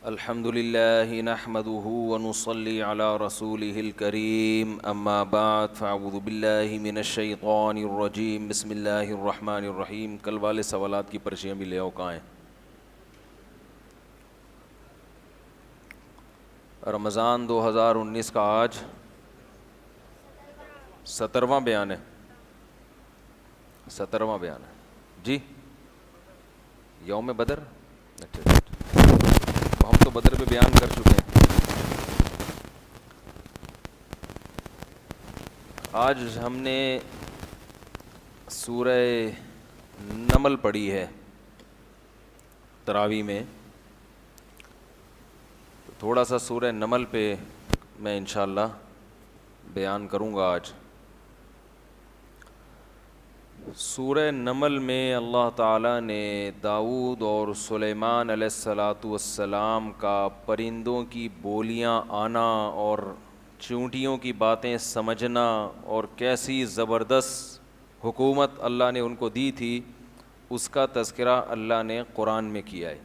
الحمد للہ نحمده ونصلی علی رسوله الکریم اما بعد فاعوذ باللہ من الشیطان الرجیم بسم اللہ الرحمن الرحیم. کل والے سوالات کی پرچیاں بھی لے آؤ. کہاں ہیں؟ رمضان 2019 کا آج 17واں بیان ہے. 17واں بیان ہے جی. یوم بدر. اچھا ہم تو بدر پہ بیان کر چکے ہیں. آج ہم نے سورہ نمل پڑھی ہے تراویح میں. تھوڑا سا سورہ نمل پہ میں انشاءاللہ بیان کروں گا آج. سورہ نمل میں اللہ تعالیٰ نے داؤد اور سلیمان علیہ الصلاۃ والسلام کا پرندوں کی بولیاں آنا اور چونٹیوں کی باتیں سمجھنا اور کیسی زبردست حکومت اللہ نے ان کو دی تھی اس کا تذکرہ اللہ نے قرآن میں کیا ہے.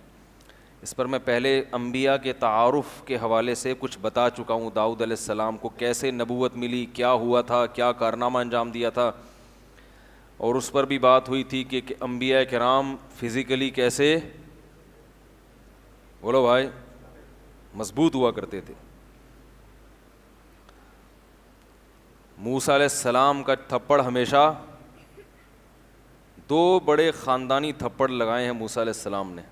اس پر میں پہلے انبیاء کے تعارف کے حوالے سے کچھ بتا چکا ہوں. داؤد علیہ السلام کو کیسے نبوت ملی, کیا ہوا تھا, کیا کارنامہ انجام دیا تھا, اور اس پر بھی بات ہوئی تھی کہ انبیاء کرام فزیکلی کیسے بولو بھائی مضبوط ہوا کرتے تھے. موسیٰ علیہ السلام کا تھپڑ ہمیشہ 2 بڑے خاندانی تھپڑ لگائے ہیں موسیٰ علیہ السلام نے.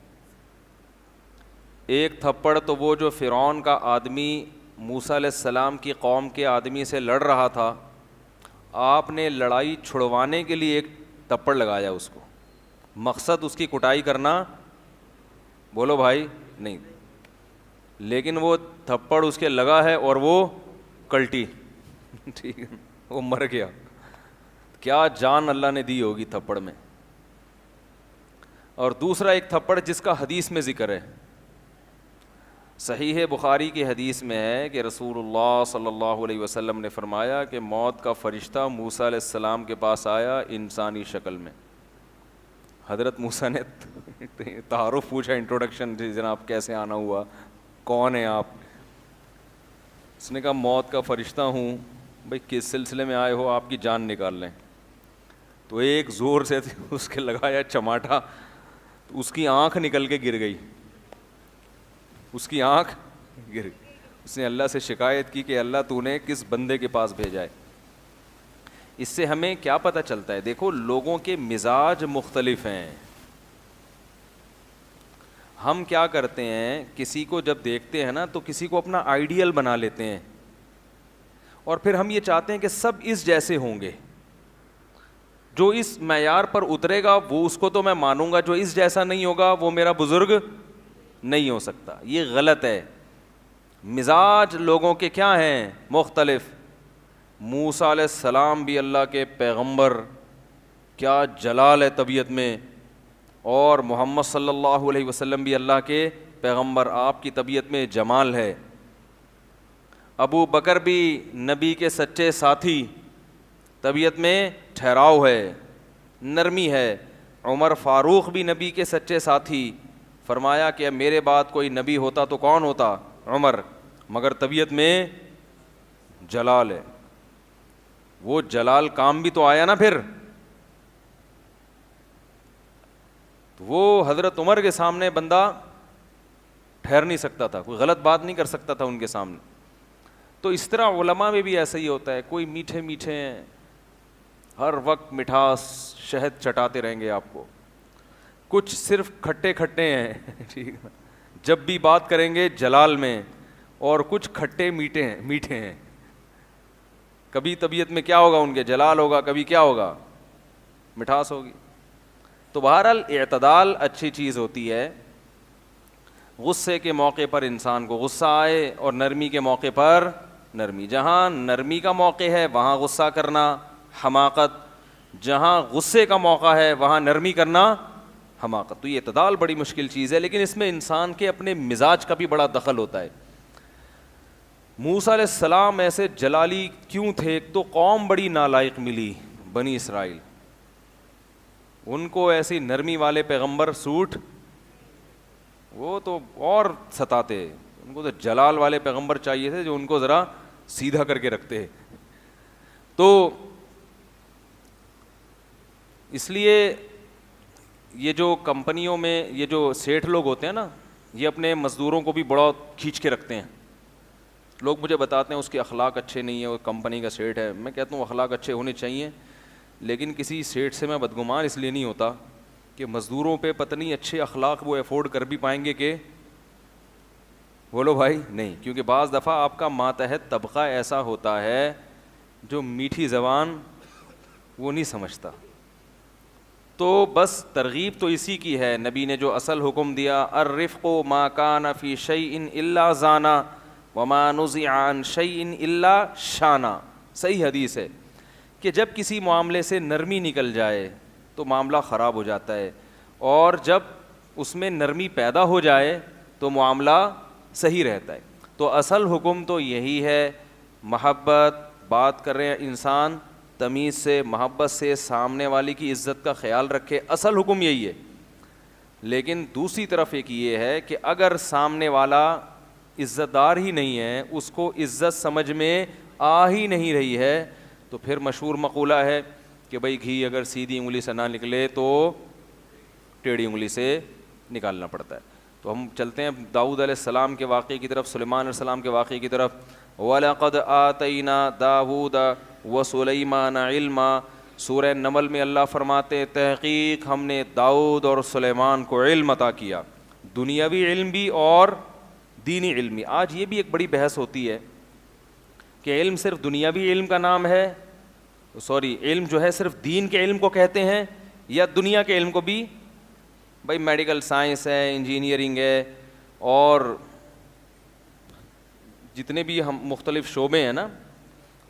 ایک تھپڑ تو وہ جو فرعون کا آدمی موسیٰ علیہ السلام کی قوم کے آدمی سے لڑ رہا تھا, آپ نے لڑائی چھڑوانے کے لیے ایک تھپڑ لگایا اس کو. مقصد اس کی کٹائی کرنا بولو بھائی نہیں, لیکن وہ تھپڑ اس کے لگا ہے اور وہ کلٹی ٹھیک ہے, وہ مر گیا. کیا جان اللہ نے دی ہوگی تھپڑ میں. اور دوسرا ایک تھپڑ جس کا حدیث میں ذکر ہے, صحیح بخاری کی حدیث میں ہے کہ رسول اللہ صلی اللہ علیہ وسلم نے فرمایا کہ موت کا فرشتہ موسیٰ علیہ السلام کے پاس آیا انسانی شکل میں. حضرت موسیٰ نے تعارف پوچھا, انٹروڈکشن, جناب کیسے آنا ہوا, کون ہیں آپ؟ اس نے کہا موت کا فرشتہ ہوں. بھئی کس سلسلے میں آئے ہو؟ آپ کی جان نکال لیں. تو ایک زور سے اس کے لگایا چماٹا, تو اس کی آنکھ نکل کے گر گئی. اس کی آنکھ گر گئی. اس نے اللہ سے شکایت کی کہ اللہ تو نے کس بندے کے پاس بھیجا ہے. اس سے ہمیں کیا پتہ چلتا ہے؟ دیکھو لوگوں کے مزاج مختلف ہیں. ہم کیا کرتے ہیں, کسی کو جب دیکھتے ہیں نا تو کسی کو اپنا آئیڈیل بنا لیتے ہیں, اور پھر ہم یہ چاہتے ہیں کہ سب اس جیسے ہوں گے. جو اس معیار پر اترے گا وہ اس کو تو میں مانوں گا, جو اس جیسا نہیں ہوگا وہ میرا بزرگ نہیں ہو سکتا. یہ غلط ہے. مزاج لوگوں کے کیا ہیں؟ مختلف. موسیٰ علیہ السلام بھی اللہ کے پیغمبر, کیا جلال ہے طبیعت میں, اور محمد صلی اللہ علیہ وسلم بھی اللہ کے پیغمبر, آپ کی طبیعت میں جمال ہے. ابو بکر بھی نبی کے سچے ساتھی, طبیعت میں ٹھہراؤ ہے, نرمی ہے. عمر فاروق بھی نبی کے سچے ساتھی, فرمایا کہ میرے بعد کوئی نبی ہوتا تو کون ہوتا؟ عمر, مگر طبیعت میں جلال ہے. وہ جلال کام بھی تو آیا نا پھر. وہ حضرت عمر کے سامنے بندہ ٹھہر نہیں سکتا تھا, کوئی غلط بات نہیں کر سکتا تھا ان کے سامنے. تو اس طرح علماء میں بھی ایسا ہی ہوتا ہے. کوئی میٹھے میٹھے ہیں, ہر وقت مٹھاس شہد چٹاتے رہیں گے آپ کو. کچھ صرف کھٹے کھٹے ہیں ٹھیک ہے, جب بھی بات کریں گے جلال میں. اور کچھ کھٹے میٹھے ہیں. کبھی طبیعت میں کیا ہوگا ان کے؟ جلال ہوگا, کبھی کیا ہوگا؟ مٹھاس ہوگی. تو بہرحال اعتدال اچھی چیز ہوتی ہے. غصے کے موقع پر انسان کو غصہ آئے اور نرمی کے موقع پر نرمی. جہاں نرمی کا موقع ہے وہاں غصہ کرنا حماقت, جہاں غصے کا موقع ہے وہاں نرمی کرنا حماقت. تو یہ اعتدال بڑی مشکل چیز ہے, لیکن اس میں انسان کے اپنے مزاج کا بھی بڑا دخل ہوتا ہے. موسیٰ علیہ السلام ایسے جلالی کیوں تھے؟ ایک تو قوم بڑی نالائق ملی, بنی اسرائیل, ان کو ایسی نرمی والے پیغمبر سوٹ وہ تو اور ستاتے, ان کو تو جلال والے پیغمبر چاہیے تھے جو ان کو ذرا سیدھا کر کے رکھتے. تو اس لیے یہ جو کمپنیوں میں یہ جو سیٹھ لوگ ہوتے ہیں نا, یہ اپنے مزدوروں کو بھی بڑا کھینچ کے رکھتے ہیں. لوگ مجھے بتاتے ہیں اس کے اخلاق اچھے نہیں ہیں, وہ کمپنی کا سیٹھ ہے. میں کہتا ہوں اخلاق اچھے ہونے چاہیے, لیکن کسی سیٹھ سے میں بدگمان اس لیے نہیں ہوتا کہ مزدوروں پہ پتہ نہیں اچھے اخلاق وہ افورڈ کر بھی پائیں گے کہ بولو بھائی نہیں, کیونکہ بعض دفعہ آپ کا ماتحت طبقہ ایسا ہوتا ہے جو میٹھی زبان وہ نہیں سمجھتا. تو بس ترغیب تو اسی کی ہے. نبی نے جو اصل حکم دیا, الرفق ما کان فی شیء الا زانا وما نزع عن شیء الا شانا. صحیح حدیث ہے کہ جب کسی معاملے سے نرمی نکل جائے تو معاملہ خراب ہو جاتا ہے, اور جب اس میں نرمی پیدا ہو جائے تو معاملہ صحیح رہتا ہے. تو اصل حکم تو یہی ہے, محبت, بات کر رہے ہیں انسان تمیز سے, محبت سے, سامنے والی کی عزت کا خیال رکھے, اصل حکم یہی ہے. لیکن دوسری طرف ایک یہ ہے کہ اگر سامنے والا عزت دار ہی نہیں ہے, اس کو عزت سمجھ میں آ ہی نہیں رہی ہے, تو پھر مشہور مقولہ ہے کہ بھئی گھی اگر سیدھی انگلی سے نہ نکلے تو ٹیڑھی انگلی سے نکالنا پڑتا ہے. تو ہم چلتے ہیں داؤد علیہ السلام کے واقعے کی طرف, سلیمان علیہ السلام کے واقعے کی طرف. وَلَقَدْ آتَيْنَا دَاوُودَ وَسُلَيْمَانَ عِلْمًا. سورہ نمل میں اللہ فرماتے تحقیق ہم نے داؤد اور سلیمان کو علم عطا کیا, دنیاوی علم بھی اور دینی علم بھی. آج یہ بھی ایک بڑی بحث ہوتی ہے کہ علم صرف دنیاوی علم کا نام ہے, علم جو ہے صرف دین کے علم کو کہتے ہیں یا دنیا کے علم کو بھی. بھائی میڈیکل سائنس ہے, انجینئرنگ ہے, اور جتنے بھی ہم مختلف شعبے ہیں نا,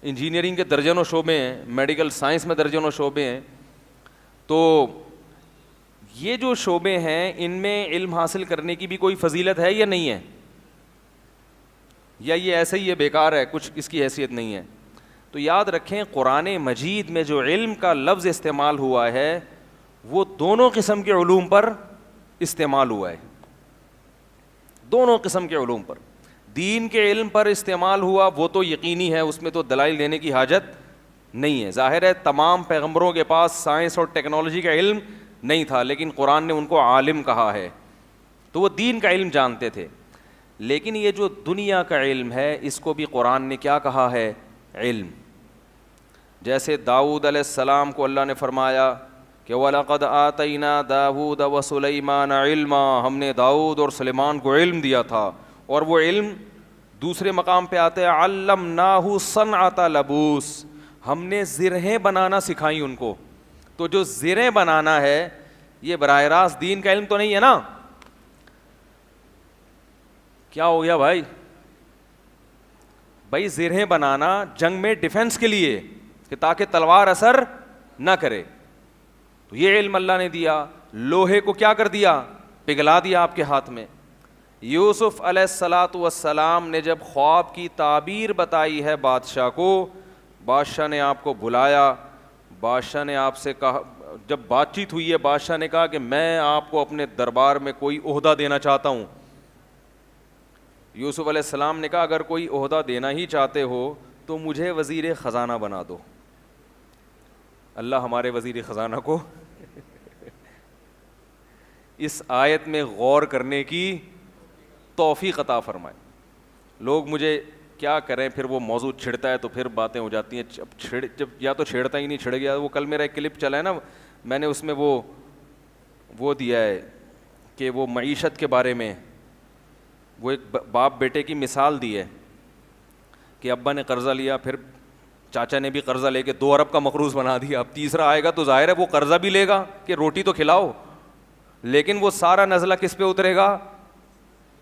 انجینئرنگ کے درجنوں شعبے ہیں, میڈیکل سائنس میں درجنوں شعبے ہیں. تو یہ جو شعبے ہیں ان میں علم حاصل کرنے کی بھی کوئی فضیلت ہے یا نہیں ہے, یا یہ ایسے ہی ہے بیکار ہے, کچھ اس کی حیثیت نہیں ہے. تو یاد رکھیں قرآن مجید میں جو علم کا لفظ استعمال ہوا ہے وہ دونوں قسم کے علوم پر استعمال ہوا ہے, دونوں قسم کے علوم پر. دین کے علم پر استعمال ہوا وہ تو یقینی ہے, اس میں تو دلائل دینے کی حاجت نہیں ہے. ظاہر ہے تمام پیغمبروں کے پاس سائنس اور ٹیکنالوجی کا علم نہیں تھا, لیکن قرآن نے ان کو عالم کہا ہے, تو وہ دین کا علم جانتے تھے. لیکن یہ جو دنیا کا علم ہے اس کو بھی قرآن نے کیا کہا ہے, علم. جیسے داؤد علیہ السلام کو اللہ نے فرمایا کہ وَلَقَدْ آتَيْنَا دَاوُودَ وَسُلَيْمَانَ عِلْمًا, ہم نے داؤد اور سلیمان کو علم دیا تھا. اور وہ علم دوسرے مقام پہ آتے ہیں عَلَّمْنَاهُ صَنْعَةَ لَبُوسٍ, ہم نے زرہیں بنانا سکھائیں ان کو. تو جو زریں بنانا ہے یہ براہ راست دین کا علم تو نہیں ہے نا. کیا ہو گیا بھائی؟ بھائی زرہیں بنانا جنگ میں ڈیفنس کے لیے کہ تاکہ تلوار اثر نہ کرے, تو یہ علم اللہ نے دیا. لوہے کو کیا کر دیا, پگھلا دیا آپ کے ہاتھ میں. یوسف علیہ الصلاۃ والسلام نے جب خواب کی تعبیر بتائی ہے بادشاہ کو, بادشاہ نے آپ کو بلایا, بادشاہ نے آپ سے کہا, جب بات چیت ہوئی ہے بادشاہ نے کہا کہ میں آپ کو اپنے دربار میں کوئی عہدہ دینا چاہتا ہوں. یوسف علیہ السلام نے کہا اگر کوئی عہدہ دینا ہی چاہتے ہو تو مجھے وزیر خزانہ بنا دو. اللہ ہمارے وزیر خزانہ کو اس آیت میں غور کرنے کی توفیق عطا فرمائے. لوگ مجھے کیا کریں, پھر وہ موضوع چھڑتا ہے تو پھر باتیں ہو جاتی ہیں. جب یا تو چھیڑتا ہی نہیں, چھڑ گیا. وہ کل میرا ایک کلپ چلا ہے نا, میں نے اس میں وہ دیا ہے کہ وہ معیشت کے بارے میں وہ ایک باپ بیٹے کی مثال دی ہے کہ ابا نے قرضہ لیا, پھر چاچا نے بھی قرضہ لے کے 2 ارب کا مقروض بنا دیا. اب تیسرا آئے گا تو ظاہر ہے وہ قرضہ بھی لے گا کہ روٹی تو کھلاؤ, لیکن وہ سارا نزلہ کس پہ اترے گا.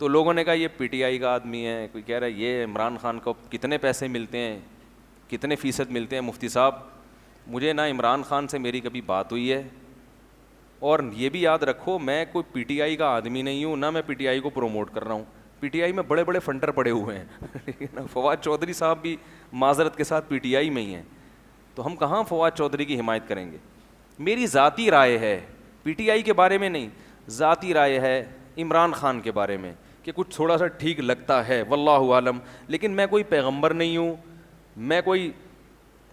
تو لوگوں نے کہا یہ پی ٹی آئی کا آدمی ہے, کوئی کہہ رہا ہے یہ عمران خان کو کتنے پیسے ملتے ہیں, کتنے فیصد ملتے ہیں. مفتی صاحب مجھے نہ عمران خان سے میری کبھی بات ہوئی ہے, اور یہ بھی یاد رکھو میں کوئی پی ٹی آئی کا آدمی نہیں ہوں, نہ میں پی ٹی آئی کو پروموٹ کر رہا ہوں. پی ٹی آئی میں بڑے بڑے فنڈر پڑے ہوئے ہیں. فواد چودھری صاحب بھی معذرت کے ساتھ پی ٹی آئی میں ہی ہیں, تو ہم کہاں فواد چودھری کی حمایت کریں گے. میری ذاتی رائے ہے, پی ٹی آئی کے بارے میں نہیں, ذاتی رائے ہے عمران خان کے بارے میں کہ کچھ تھوڑا سا ٹھیک لگتا ہے واللہ عالم، لیکن میں کوئی پیغمبر نہیں ہوں، میں کوئی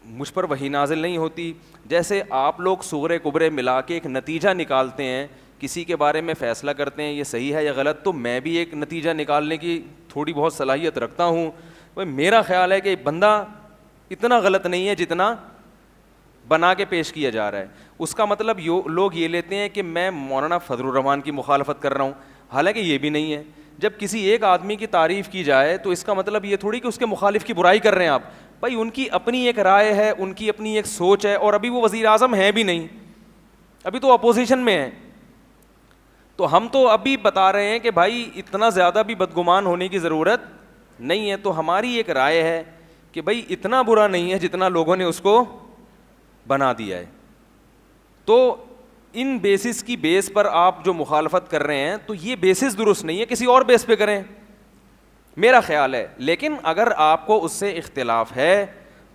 مجھ پر وحی نازل نہیں ہوتی. جیسے آپ لوگ صغرے کبرے ملا کے ایک نتیجہ نکالتے ہیں، کسی کے بارے میں فیصلہ کرتے ہیں یہ صحیح ہے یا غلط، تو میں بھی ایک نتیجہ نکالنے کی تھوڑی بہت صلاحیت رکھتا ہوں. میرا خیال ہے کہ بندہ اتنا غلط نہیں ہے جتنا بنا کے پیش کیا جا رہا ہے. اس کا مطلب لوگ یہ لیتے ہیں کہ میں مولانا فضل الرحمان کی مخالفت کر رہا ہوں، حالانکہ یہ بھی نہیں ہے. جب کسی ایک آدمی کی تعریف کی جائے تو اس کا مطلب یہ تھوڑی کہ اس کے مخالف کی برائی کر رہے ہیں آپ. بھائی ان کی اپنی ایک رائے ہے، ان کی اپنی ایک سوچ ہے، اور ابھی وہ وزیر اعظم ہیں بھی نہیں، ابھی تو اپوزیشن میں ہیں. تو ہم تو ابھی بتا رہے ہیں کہ بھائی اتنا زیادہ بھی بدگمان ہونے کی ضرورت نہیں ہے. تو ہماری ایک رائے ہے کہ بھائی اتنا برا نہیں ہے جتنا لوگوں نے اس کو بنا دیا ہے. تو ان بیسس کی بیس پر آپ جو مخالفت کر رہے ہیں تو یہ بیسس درست نہیں ہے، کسی اور بیس پہ کریں میرا خیال ہے. لیکن اگر آپ کو اس سے اختلاف ہے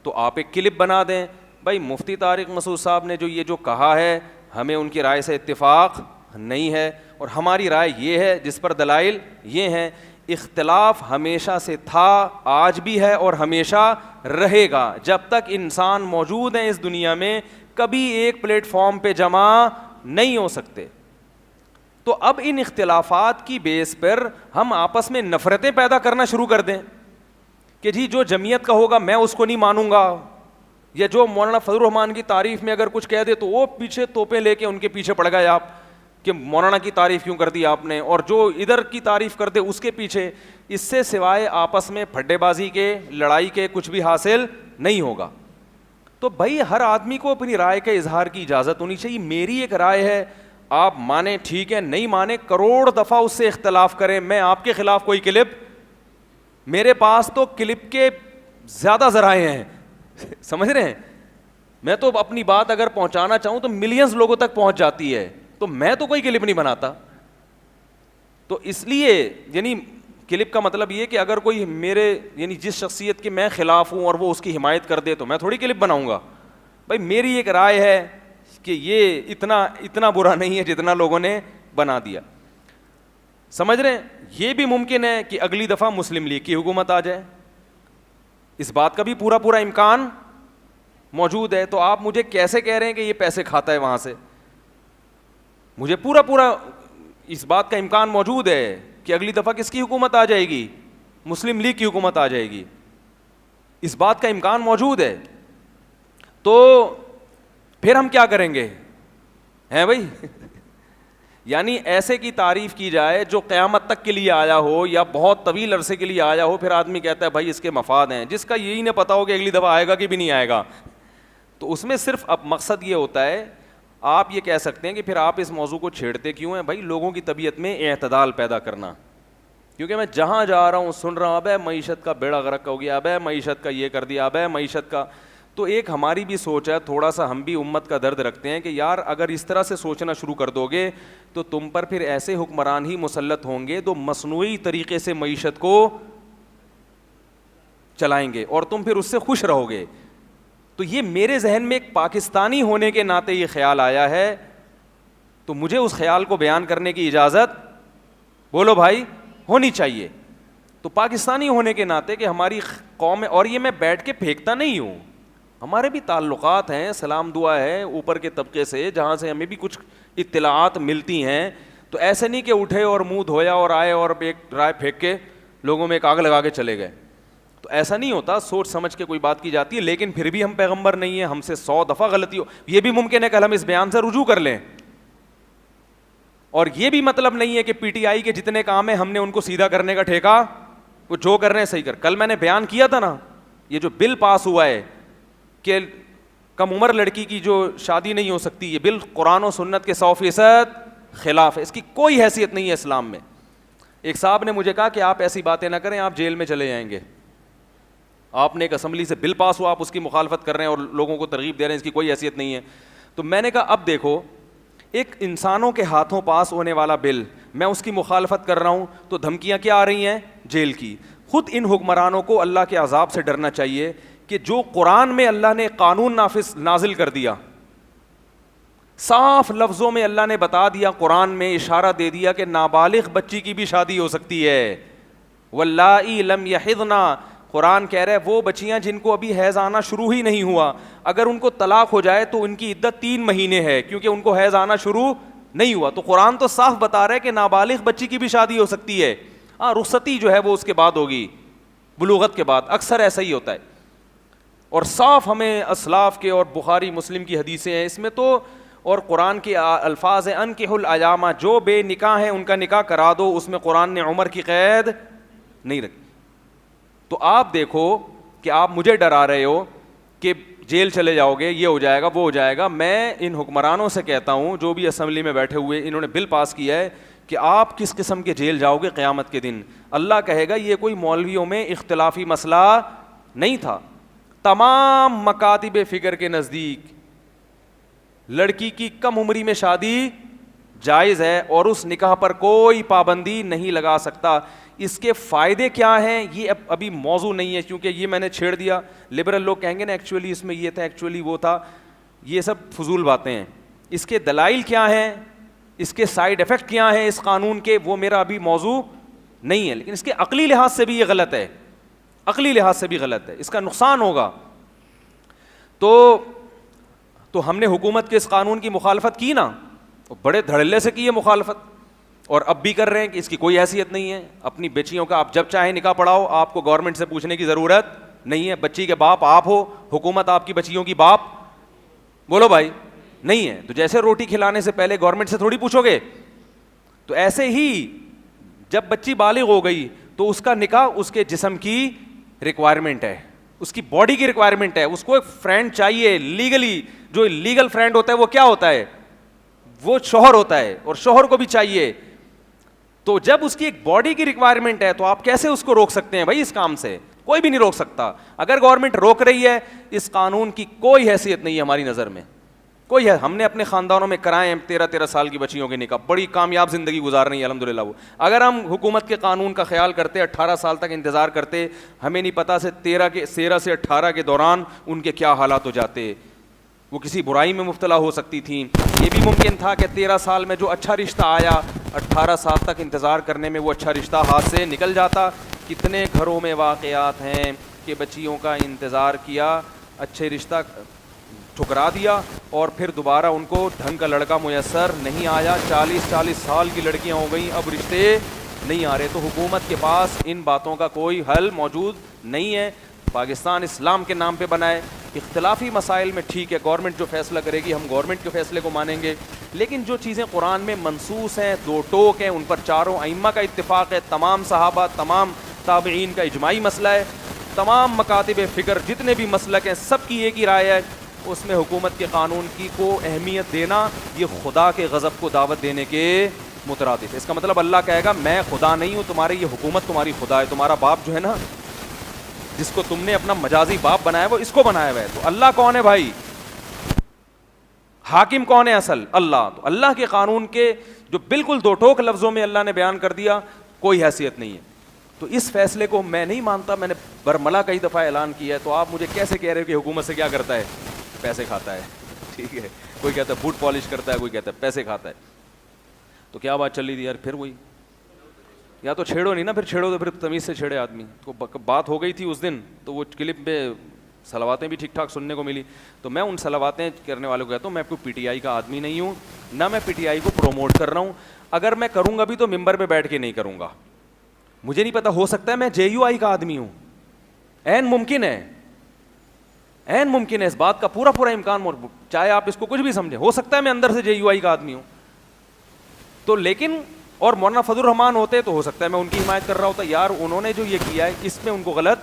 تو آپ ایک کلپ بنا دیں، بھائی مفتی طارق مسعود صاحب نے جو کہا ہے ہمیں ان کی رائے سے اتفاق نہیں ہے، اور ہماری رائے یہ ہے جس پر دلائل یہ ہیں. اختلاف ہمیشہ سے تھا، آج بھی ہے اور ہمیشہ رہے گا. جب تک انسان موجود ہیں اس دنیا میں کبھی ایک پلیٹ فارم پہ جمع نہیں ہو سکتے. تو اب ان اختلافات کی بیس پر ہم آپس میں نفرتیں پیدا کرنا شروع کر دیں کہ جی جو جمعیت کا ہوگا میں اس کو نہیں مانوں گا، یا جو مولانا فضل الرحمان کی تعریف میں اگر کچھ کہہ دے تو وہ پیچھے توپیں لے کے ان کے پیچھے پڑ گئے آپ کہ مولانا کی تعریف کیوں کر دی آپ نے، اور جو ادھر کی تعریف کر دے اس کے پیچھے. اس سے سوائے آپس میں پھڈے بازی کے، لڑائی کے کچھ بھی حاصل نہیں ہوگا. تو بھائی ہر آدمی کو اپنی رائے کے اظہار کی اجازت ہونی چاہیے. میری ایک رائے ہے، آپ مانیں ٹھیک ہے، نہیں مانیں کروڑ دفعہ اس سے اختلاف کریں. میں آپ کے خلاف کوئی کلپ، میرے پاس تو کلپ کے زیادہ ذرائع ہیں سمجھ رہے ہیں. میں تو اپنی بات اگر پہنچانا چاہوں تو ملینز لوگوں تک پہنچ جاتی ہے، تو میں تو کوئی کلپ نہیں بناتا. تو اس لیے یعنی کلپ کا مطلب یہ کہ اگر کوئی میرے یعنی جس شخصیت کے میں خلاف ہوں اور وہ اس کی حمایت کر دے تو میں تھوڑی کلپ بناؤں گا. بھائی میری ایک رائے ہے کہ یہ اتنا برا نہیں ہے جتنا لوگوں نے بنا دیا. سمجھ رہے ہیں؟ یہ بھی ممکن ہے کہ اگلی دفعہ مسلم لیگ کی حکومت آ جائے، اس بات کا بھی پورا امکان موجود ہے. تو آپ مجھے کیسے کہہ رہے ہیں کہ یہ پیسے کھاتا ہے وہاں سے؟ مجھے پورا اس بات کا امکان موجود ہے کہ اگلی دفعہ کس کی حکومت آ جائے گی؟ مسلم لیگ کی حکومت آ جائے گی. اس بات کا امکان موجود ہے. تو پھر ہم کیا کریں گے ہیں بھائی؟ یعنی ایسے کی تعریف کی جائے جو قیامت تک کے لیے آیا ہو یا بہت طویل عرصے کے لیے آیا ہو، پھر آدمی کہتا ہے بھائی اس کے مفاد ہیں، جس کا یہی نہ پتا ہو کہ اگلی دفعہ آئے گا کہ بھی نہیں آئے گا. تو اس میں صرف اب مقصد یہ ہوتا ہے، آپ یہ کہہ سکتے ہیں کہ پھر آپ اس موضوع کو چھیڑتے کیوں ہیں؟ بھائی لوگوں کی طبیعت میں اعتدال پیدا کرنا. کیونکہ میں جہاں جا رہا ہوں سن رہا ہوں ابے معیشت کا بیڑا غرق ہو گیا، ابے معیشت کا یہ کر دیا، ابے معیشت کا. تو ایک ہماری بھی سوچ ہے، تھوڑا سا ہم بھی امت کا درد رکھتے ہیں کہ یار اگر اس طرح سے سوچنا شروع کر دو گے تو تم پر پھر ایسے حکمران ہی مسلط ہوں گے جو مصنوعی طریقے سے معیشت کو چلائیں گے اور تم پھر اس سے خوش رہو گے. تو یہ میرے ذہن میں ایک پاکستانی ہونے کے ناطے یہ خیال آیا ہے، تو مجھے اس خیال کو بیان کرنے کی اجازت بولو بھائی ہونی چاہیے. تو پاکستانی ہونے کے ناطے کہ ہماری قوم ہے، اور یہ میں بیٹھ کے پھینکتا نہیں ہوں، ہمارے بھی تعلقات ہیں، سلام دعا ہے اوپر کے طبقے سے جہاں سے ہمیں بھی کچھ اطلاعات ملتی ہیں. تو ایسے نہیں کہ اٹھے اور منہ دھویا اور آئے اور ایک رائے پھینک کے لوگوں میں ایک آگ لگا کے چلے گئے. تو ایسا نہیں ہوتا، سوچ سمجھ کے کوئی بات کی جاتی ہے. لیکن پھر بھی ہم پیغمبر نہیں ہیں، ہم سے 100 دفعہ غلطی ہو. یہ بھی ممکن ہے کہ ہم اس بیان سے رجوع کر لیں، اور یہ بھی مطلب نہیں ہے کہ پی ٹی آئی کے جتنے کام ہیں ہم نے ان کو سیدھا کرنے کا ٹھیکہ، وہ جو کر رہے ہیں صحیح کر. کل میں نے بیان کیا تھا نا، یہ جو بل پاس ہوا ہے کہ کم عمر لڑکی کی جو شادی نہیں ہو سکتی، یہ بل قرآن و سنت کے 100% خلاف ہے، اس کی کوئی حیثیت نہیں ہے اسلام میں. ایک صاحب نے مجھے کہا کہ آپ ایسی باتیں نہ کریں، آپ جیل میں چلے جائیں گے. آپ نے ایک اسمبلی سے بل پاس ہوا، آپ اس کی مخالفت کر رہے ہیں اور لوگوں کو ترغیب دے رہے ہیں، اس کی کوئی حیثیت نہیں ہے. تو میں نے کہا اب دیکھو، ایک انسانوں کے ہاتھوں پاس ہونے والا بل، میں اس کی مخالفت کر رہا ہوں تو دھمکیاں کیا آ رہی ہیں؟ جیل کی. خود ان حکمرانوں کو اللہ کے عذاب سے ڈرنا چاہیے کہ جو قرآن میں اللہ نے قانون نازل کر دیا، صاف لفظوں میں اللہ نے بتا دیا، قرآن میں اشارہ دے دیا کہ نابالغ بچی کی بھی شادی ہو سکتی ہے. واللائی لم یحضن، قرآن کہہ رہا ہے وہ بچیاں جن کو ابھی حیض آنا شروع ہی نہیں ہوا، اگر ان کو طلاق ہو جائے تو ان کی عدت 3 مہینے ہے، کیونکہ ان کو حیض آنا شروع نہیں ہوا. تو قرآن تو صاف بتا رہا ہے کہ نابالغ بچی کی بھی شادی ہو سکتی ہے. رخصتی جو ہے وہ اس کے بعد ہوگی، بلوغت کے بعد، اکثر ایسا ہی ہوتا ہے. اور صاف ہمیں اسلاف کے اور بخاری مسلم کی حدیثیں ہیں اس میں تو، اور قرآن کے الفاظ ہیں انکحوا الایام، جو بے نکاح ہیں ان کا نکاح کرا دو. اس میں قرآن نے عمر کی قید نہیں رکھی. تو آپ دیکھو کہ آپ مجھے ڈرا رہے ہو کہ جیل چلے جاؤ گے، یہ ہو جائے گا وہ ہو جائے گا. میں ان حکمرانوں سے کہتا ہوں جو بھی اسمبلی میں بیٹھے ہوئے انہوں نے بل پاس کیا ہے کہ آپ کس قسم کے جیل جاؤ گے قیامت کے دن. اللہ کہے گا یہ کوئی مولویوں میں اختلافی مسئلہ نہیں تھا. تمام مکاتب فکر کے نزدیک لڑکی کی کم عمری میں شادی جائز ہے اور اس نکاح پر کوئی پابندی نہیں لگا سکتا. اس کے فائدے کیا ہیں یہ ابھی موضوع نہیں ہے، کیونکہ یہ میں نے چھیڑ دیا. لبرل لوگ کہیں گے نا ایکچولی اس میں یہ تھا، ایکچولی وہ تھا، یہ سب فضول باتیں ہیں. اس کے دلائل کیا ہیں، اس کے سائیڈ افیکٹ کیا ہیں اس قانون کے، وہ میرا ابھی موضوع نہیں ہے. لیکن اس کے عقلی لحاظ سے بھی یہ غلط ہے، عقلی لحاظ سے بھی غلط ہے، اس کا نقصان ہوگا. تو ہم نے حکومت کے اس قانون کی مخالفت کی نا، بڑے دھڑلے سے کی ہے مخالفت، اور اب بھی کر رہے ہیں کہ اس کی کوئی حیثیت نہیں ہے. اپنی بچیوں کا آپ جب چاہیں نکاح پڑھاؤ، آپ کو گورنمنٹ سے پوچھنے کی ضرورت نہیں ہے. بچی کے باپ آپ ہو، حکومت آپ کی بچیوں کی باپ بولو بھائی نہیں ہے. تو جیسے روٹی کھلانے سے پہلے گورنمنٹ سے تھوڑی پوچھو گے، تو ایسے ہی جب بچی بالغ ہو گئی تو اس کا نکاح اس کے جسم کی ریکوائرمنٹ ہے، اس کی باڈی کی ریکوائرمنٹ ہے. اس کو ایک فرینڈ چاہیے لیگلی. جو لیگل فرینڈ ہوتا ہے وہ کیا ہوتا ہے، وہ شوہر ہوتا ہے، اور شوہر کو بھی چاہیے. تو جب اس کی ایک باڈی کی ریکوائرمنٹ ہے تو آپ کیسے اس کو روک سکتے ہیں بھائی اس کام سے؟ کوئی بھی نہیں روک سکتا. اگر گورنمنٹ روک رہی ہے، اس قانون کی کوئی حیثیت نہیں ہے ہماری نظر میں، کوئی ہے. ہم نے اپنے خاندانوں میں کرائے ہیں 13 سال کی بچیوں کے نکاح، بڑی کامیاب زندگی گزار رہی ہے الحمدللہ. وہ اگر ہم حکومت کے قانون کا خیال کرتے 18 سال تک انتظار کرتے، ہمیں نہیں پتا سے 13 سے 18 کے دوران ان کے کیا حالات ہو جاتے. وہ کسی برائی میں مبتلا ہو سکتی تھیں. یہ بھی ممکن تھا کہ 13 سال میں جو اچھا رشتہ آیا، 18 سال تک انتظار کرنے میں وہ اچھا رشتہ ہاتھ سے نکل جاتا. کتنے گھروں میں واقعات ہیں کہ بچیوں کا انتظار کیا، اچھے رشتہ ٹھکرا دیا، اور پھر دوبارہ ان کو ڈھنگ کا لڑکا میسر نہیں آیا. 40 سال کی لڑکیاں ہو گئیں، اب رشتے نہیں آ رہے. تو حکومت کے پاس ان باتوں کا کوئی حل موجود نہیں ہے. پاکستان اسلام کے نام پہ بنا ہے. اختلافی مسائل میں ٹھیک ہے، گورنمنٹ جو فیصلہ کرے گی ہم گورنمنٹ کے فیصلے کو مانیں گے. لیکن جو چیزیں قرآن میں منصوص ہیں، دو ٹوک ہیں، ان پر چاروں ائمہ کا اتفاق ہے، تمام صحابہ، تمام تابعین کا اجماعی مسئلہ ہے، تمام مکاتب فکر جتنے بھی مسلک ہیں سب کی ایک ہی رائے ہے. اس میں حکومت کے قانون کی کو اہمیت دینا یہ خدا کے غضب کو دعوت دینے کے مترادف ہے. اس کا مطلب اللہ کہے گا میں خدا نہیں ہوں، تمہاری یہ حکومت تمہاری خدا ہے. تمہارا باپ جو ہے نا، جس کو تم نے اپنا مجازی باپ بنایا وہ اس کو بنایا ہوا ہے. تو اللہ کون ہے بھائی؟ حاکم کون ہے اصل؟ اللہ. تو اللہ کے قانون کے جو بالکل دو ٹوک لفظوں میں اللہ نے بیان کر دیا، کوئی حیثیت نہیں ہے. تو اس فیصلے کو میں نہیں مانتا. میں نے برملا کئی دفعہ اعلان کیا ہے. تو آپ مجھے کیسے کہہ رہے ہو کہ حکومت سے کیا کرتا ہے؟ پیسے کھاتا ہے. ٹھیک ہے، کوئی کہتا ہے بوٹ پالش کرتا ہے، کوئی کہتا ہے پیسے کھاتا ہے. تو کیا بات چل رہی تھی یار؟ پھر وہی، یا تو چھیڑو نہیں نا، پھر چھیڑو تو پھر تمیز سے چھیڑے آدمی. تو بات ہو گئی تھی اس دن، تو وہ کلپ میں صلواتیں بھی ٹھیک ٹھاک سننے کو ملی. تو میں ان صلواتیں کرنے والوں کو کہتا ہوں میں کوئی پی ٹی آئی کا آدمی نہیں ہوں، نہ میں پی ٹی آئی کو پروموٹ کر رہا ہوں. اگر میں کروں گا بھی تو ممبر پہ بیٹھ کے نہیں کروں گا. مجھے نہیں پتا، ہو سکتا ہے میں جے یو آئی کا آدمی ہوں، عین ممکن ہے، عین ممکن ہے. اس بات کا پورا امکان موجود، چاہے آپ اس کو کچھ بھی سمجھیں. ہو سکتا ہے میں اندر سے جے یو آئی کا آدمی ہوں. تو لیکن اور مولانا فضل الرحمان ہوتے تو ہو سکتا ہے میں ان کی حمایت کر رہا ہوتا. یار انہوں نے جو یہ کیا ہے اس میں ان کو غلط،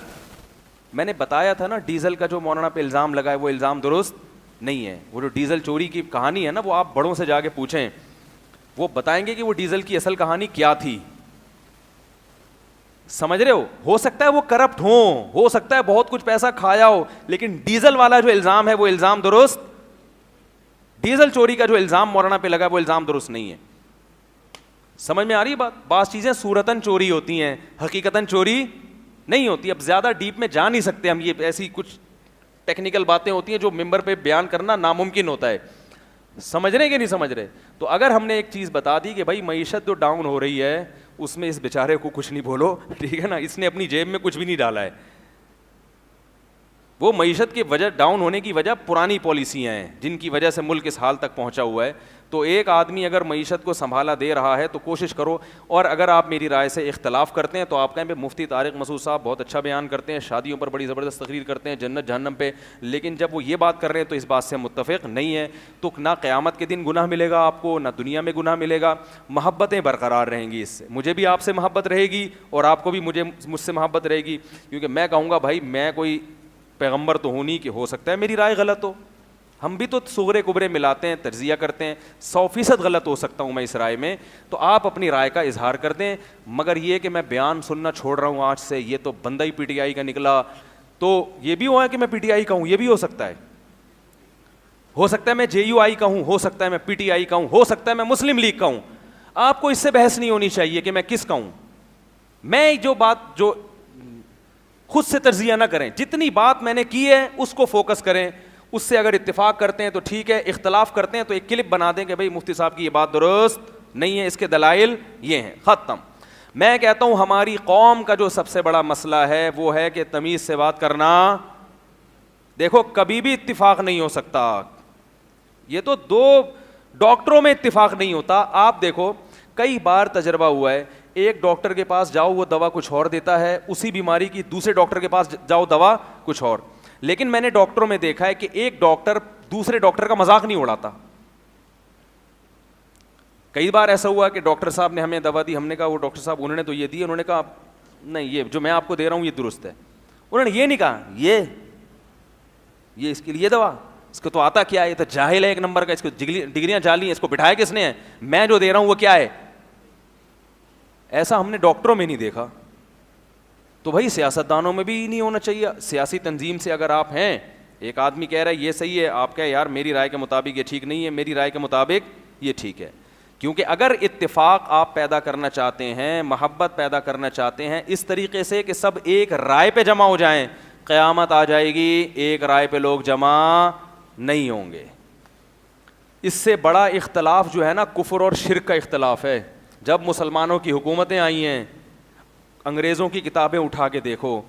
میں نے بتایا تھا نا ڈیزل کا جو مولانا پہ الزام لگا ہے وہ الزام درست نہیں ہے. وہ جو ڈیزل چوری کی کہانی ہے نا، وہ آپ بڑوں سے جا کے پوچھیں، وہ بتائیں گے کہ وہ ڈیزل کی اصل کہانی کیا تھی. سمجھ رہے ہو سکتا ہے وہ کرپٹ ہو سکتا ہے بہت کچھ پیسہ کھایا ہو، لیکن ڈیزل والا جو الزام ہے وہ الزام درست، ڈیزل چوری کا جو الزام مولانا پہ لگا وہ الزام درست نہیں ہے. سمجھ میں آ رہی ہے بات؟ بعض چیزیں صورتاً چوری ہوتی ہیں، حقیقتاً چوری نہیں ہوتی. اب زیادہ ڈیپ میں جا نہیں سکتے ہم، یہ ایسی کچھ ٹیکنیکل باتیں ہوتی ہیں جو ممبر پہ بیان کرنا ناممکن ہوتا ہے. سمجھ رہے کہ نہیں سمجھ رہے؟ تو اگر ہم نے ایک چیز بتا دی کہ بھائی معیشت جو ڈاؤن ہو رہی ہے اس میں اس بیچارے کو کچھ نہیں بولو, ٹھیک ہے نا, اس نے اپنی جیب میں کچھ بھی نہیں ڈالا ہے, وہ معیشت کی وجہ ڈاؤن ہونے کی وجہ پرانی پالیسیاں ہیں جن کی وجہ سے ملک اس حال تک پہنچا ہوا ہے. تو ایک آدمی اگر معیشت کو سنبھالا دے رہا ہے تو کوشش کرو. اور اگر آپ میری رائے سے اختلاف کرتے ہیں تو آپ کہیں مفتی طارق مسعود صاحب بہت اچھا بیان کرتے ہیں, شادیوں پر بڑی زبردست تقریر کرتے ہیں, جنت جہنم پہ, لیکن جب وہ یہ بات کر رہے ہیں تو اس بات سے متفق نہیں ہے, تو نہ قیامت کے دن گناہ ملے گا آپ کو, نہ دنیا میں گناہ ملے گا. محبتیں برقرار رہیں گی, اس سے مجھے بھی آپ سے محبت رہے گی اور آپ کو بھی مجھ سے محبت رہے گی, کیونکہ میں کہوں گا بھائی میں کوئی پیغمبر تو ہوں نہیں کہ ہو سکتا ہے میری رائے غلط ہو. ہم بھی تو صغرے کبرے ملاتے ہیں, تجزیہ کرتے ہیں, 100% غلط ہو سکتا ہوں میں اس رائے میں, تو آپ اپنی رائے کا اظہار کر دیں. مگر یہ کہ میں بیان سننا چھوڑ رہا ہوں آج سے, یہ تو بندہ ہی پی ٹی آئی کا نکلا, تو یہ بھی ہوا ہے کہ میں پی ٹی آئی کا ہوں, یہ بھی ہو سکتا ہے میں جے یو آئی کا ہوں, ہو سکتا ہے میں پی ٹی آئی کا ہوں, ہو سکتا ہے میں مسلم لیگ کا ہوں. آپ کو اس سے بحث نہیں ہونی چاہیے کہ میں کس کا ہوں. میں جو خود سے تجزیہ نہ کریں, جتنی بات میں نے کی ہے اس کو فوکس کریں, اس سے اگر اتفاق کرتے ہیں تو ٹھیک ہے, اختلاف کرتے ہیں تو ایک کلپ بنا دیں کہ بھائی مفتی صاحب کی یہ بات درست نہیں ہے, اس کے دلائل یہ ہیں, ختم. میں کہتا ہوں ہماری قوم کا جو سب سے بڑا مسئلہ ہے وہ ہے کہ تمیز سے بات کرنا. دیکھو کبھی بھی اتفاق نہیں ہو سکتا, یہ تو دو ڈاکٹروں میں اتفاق نہیں ہوتا. آپ دیکھو کئی بار تجربہ ہوا ہے, ایک ڈاکٹر کے پاس جاؤ وہ دوا کچھ اور دیتا ہے, اسی بیماری کی دوسرے ڈاکٹر کے پاس جاؤ دوا کچھ اور. لیکن میں نے ڈاکٹروں میں دیکھا ہے کہ ایک ڈاکٹر دوسرے ڈاکٹر کا مذاق نہیں اڑاتا. کئی بار ایسا ہوا کہ ڈاکٹر صاحب نے ہمیں دوا دی, ہم نے کہا وہ ڈاکٹر صاحب انہوں نے تو یہ دی, انہوں نے کہا نہیں یہ جو میں آپ کو دے رہا ہوں یہ درست ہے. انہوں نے یہ نہیں کہا یہ اس کے لیے دوا, اس کو تو آتا کیا ہے, یہ تو جاہل ہے ایک نمبر کا, اس کو ڈگریاں جالی ہیں, اس کو بٹھایا کس نے ہے, میں جو دے رہا ہوں وہ کیا ہے. ایسا ہم نے ڈاکٹروں میں نہیں دیکھا. تو بھائی سیاستدانوں میں بھی نہیں ہونا چاہیے. سیاسی تنظیم سے اگر آپ ہیں, ایک آدمی کہہ رہا ہے یہ صحیح ہے, آپ کہیں یار میری رائے کے مطابق یہ ٹھیک نہیں ہے, میری رائے کے مطابق یہ ٹھیک ہے. کیونکہ اگر اتفاق آپ پیدا کرنا چاہتے ہیں, محبت پیدا کرنا چاہتے ہیں اس طریقے سے کہ سب ایک رائے پہ جمع ہو جائیں, قیامت آ جائے گی, ایک رائے پہ لوگ جمع نہیں ہوں گے. اس سے بڑا اختلاف جو ہے نا کفر اور شرک کا اختلاف ہے. جب مسلمانوں کی حکومتیں آئی ہیں, انگریزوں کی کتابیں اٹھا کے دیکھو,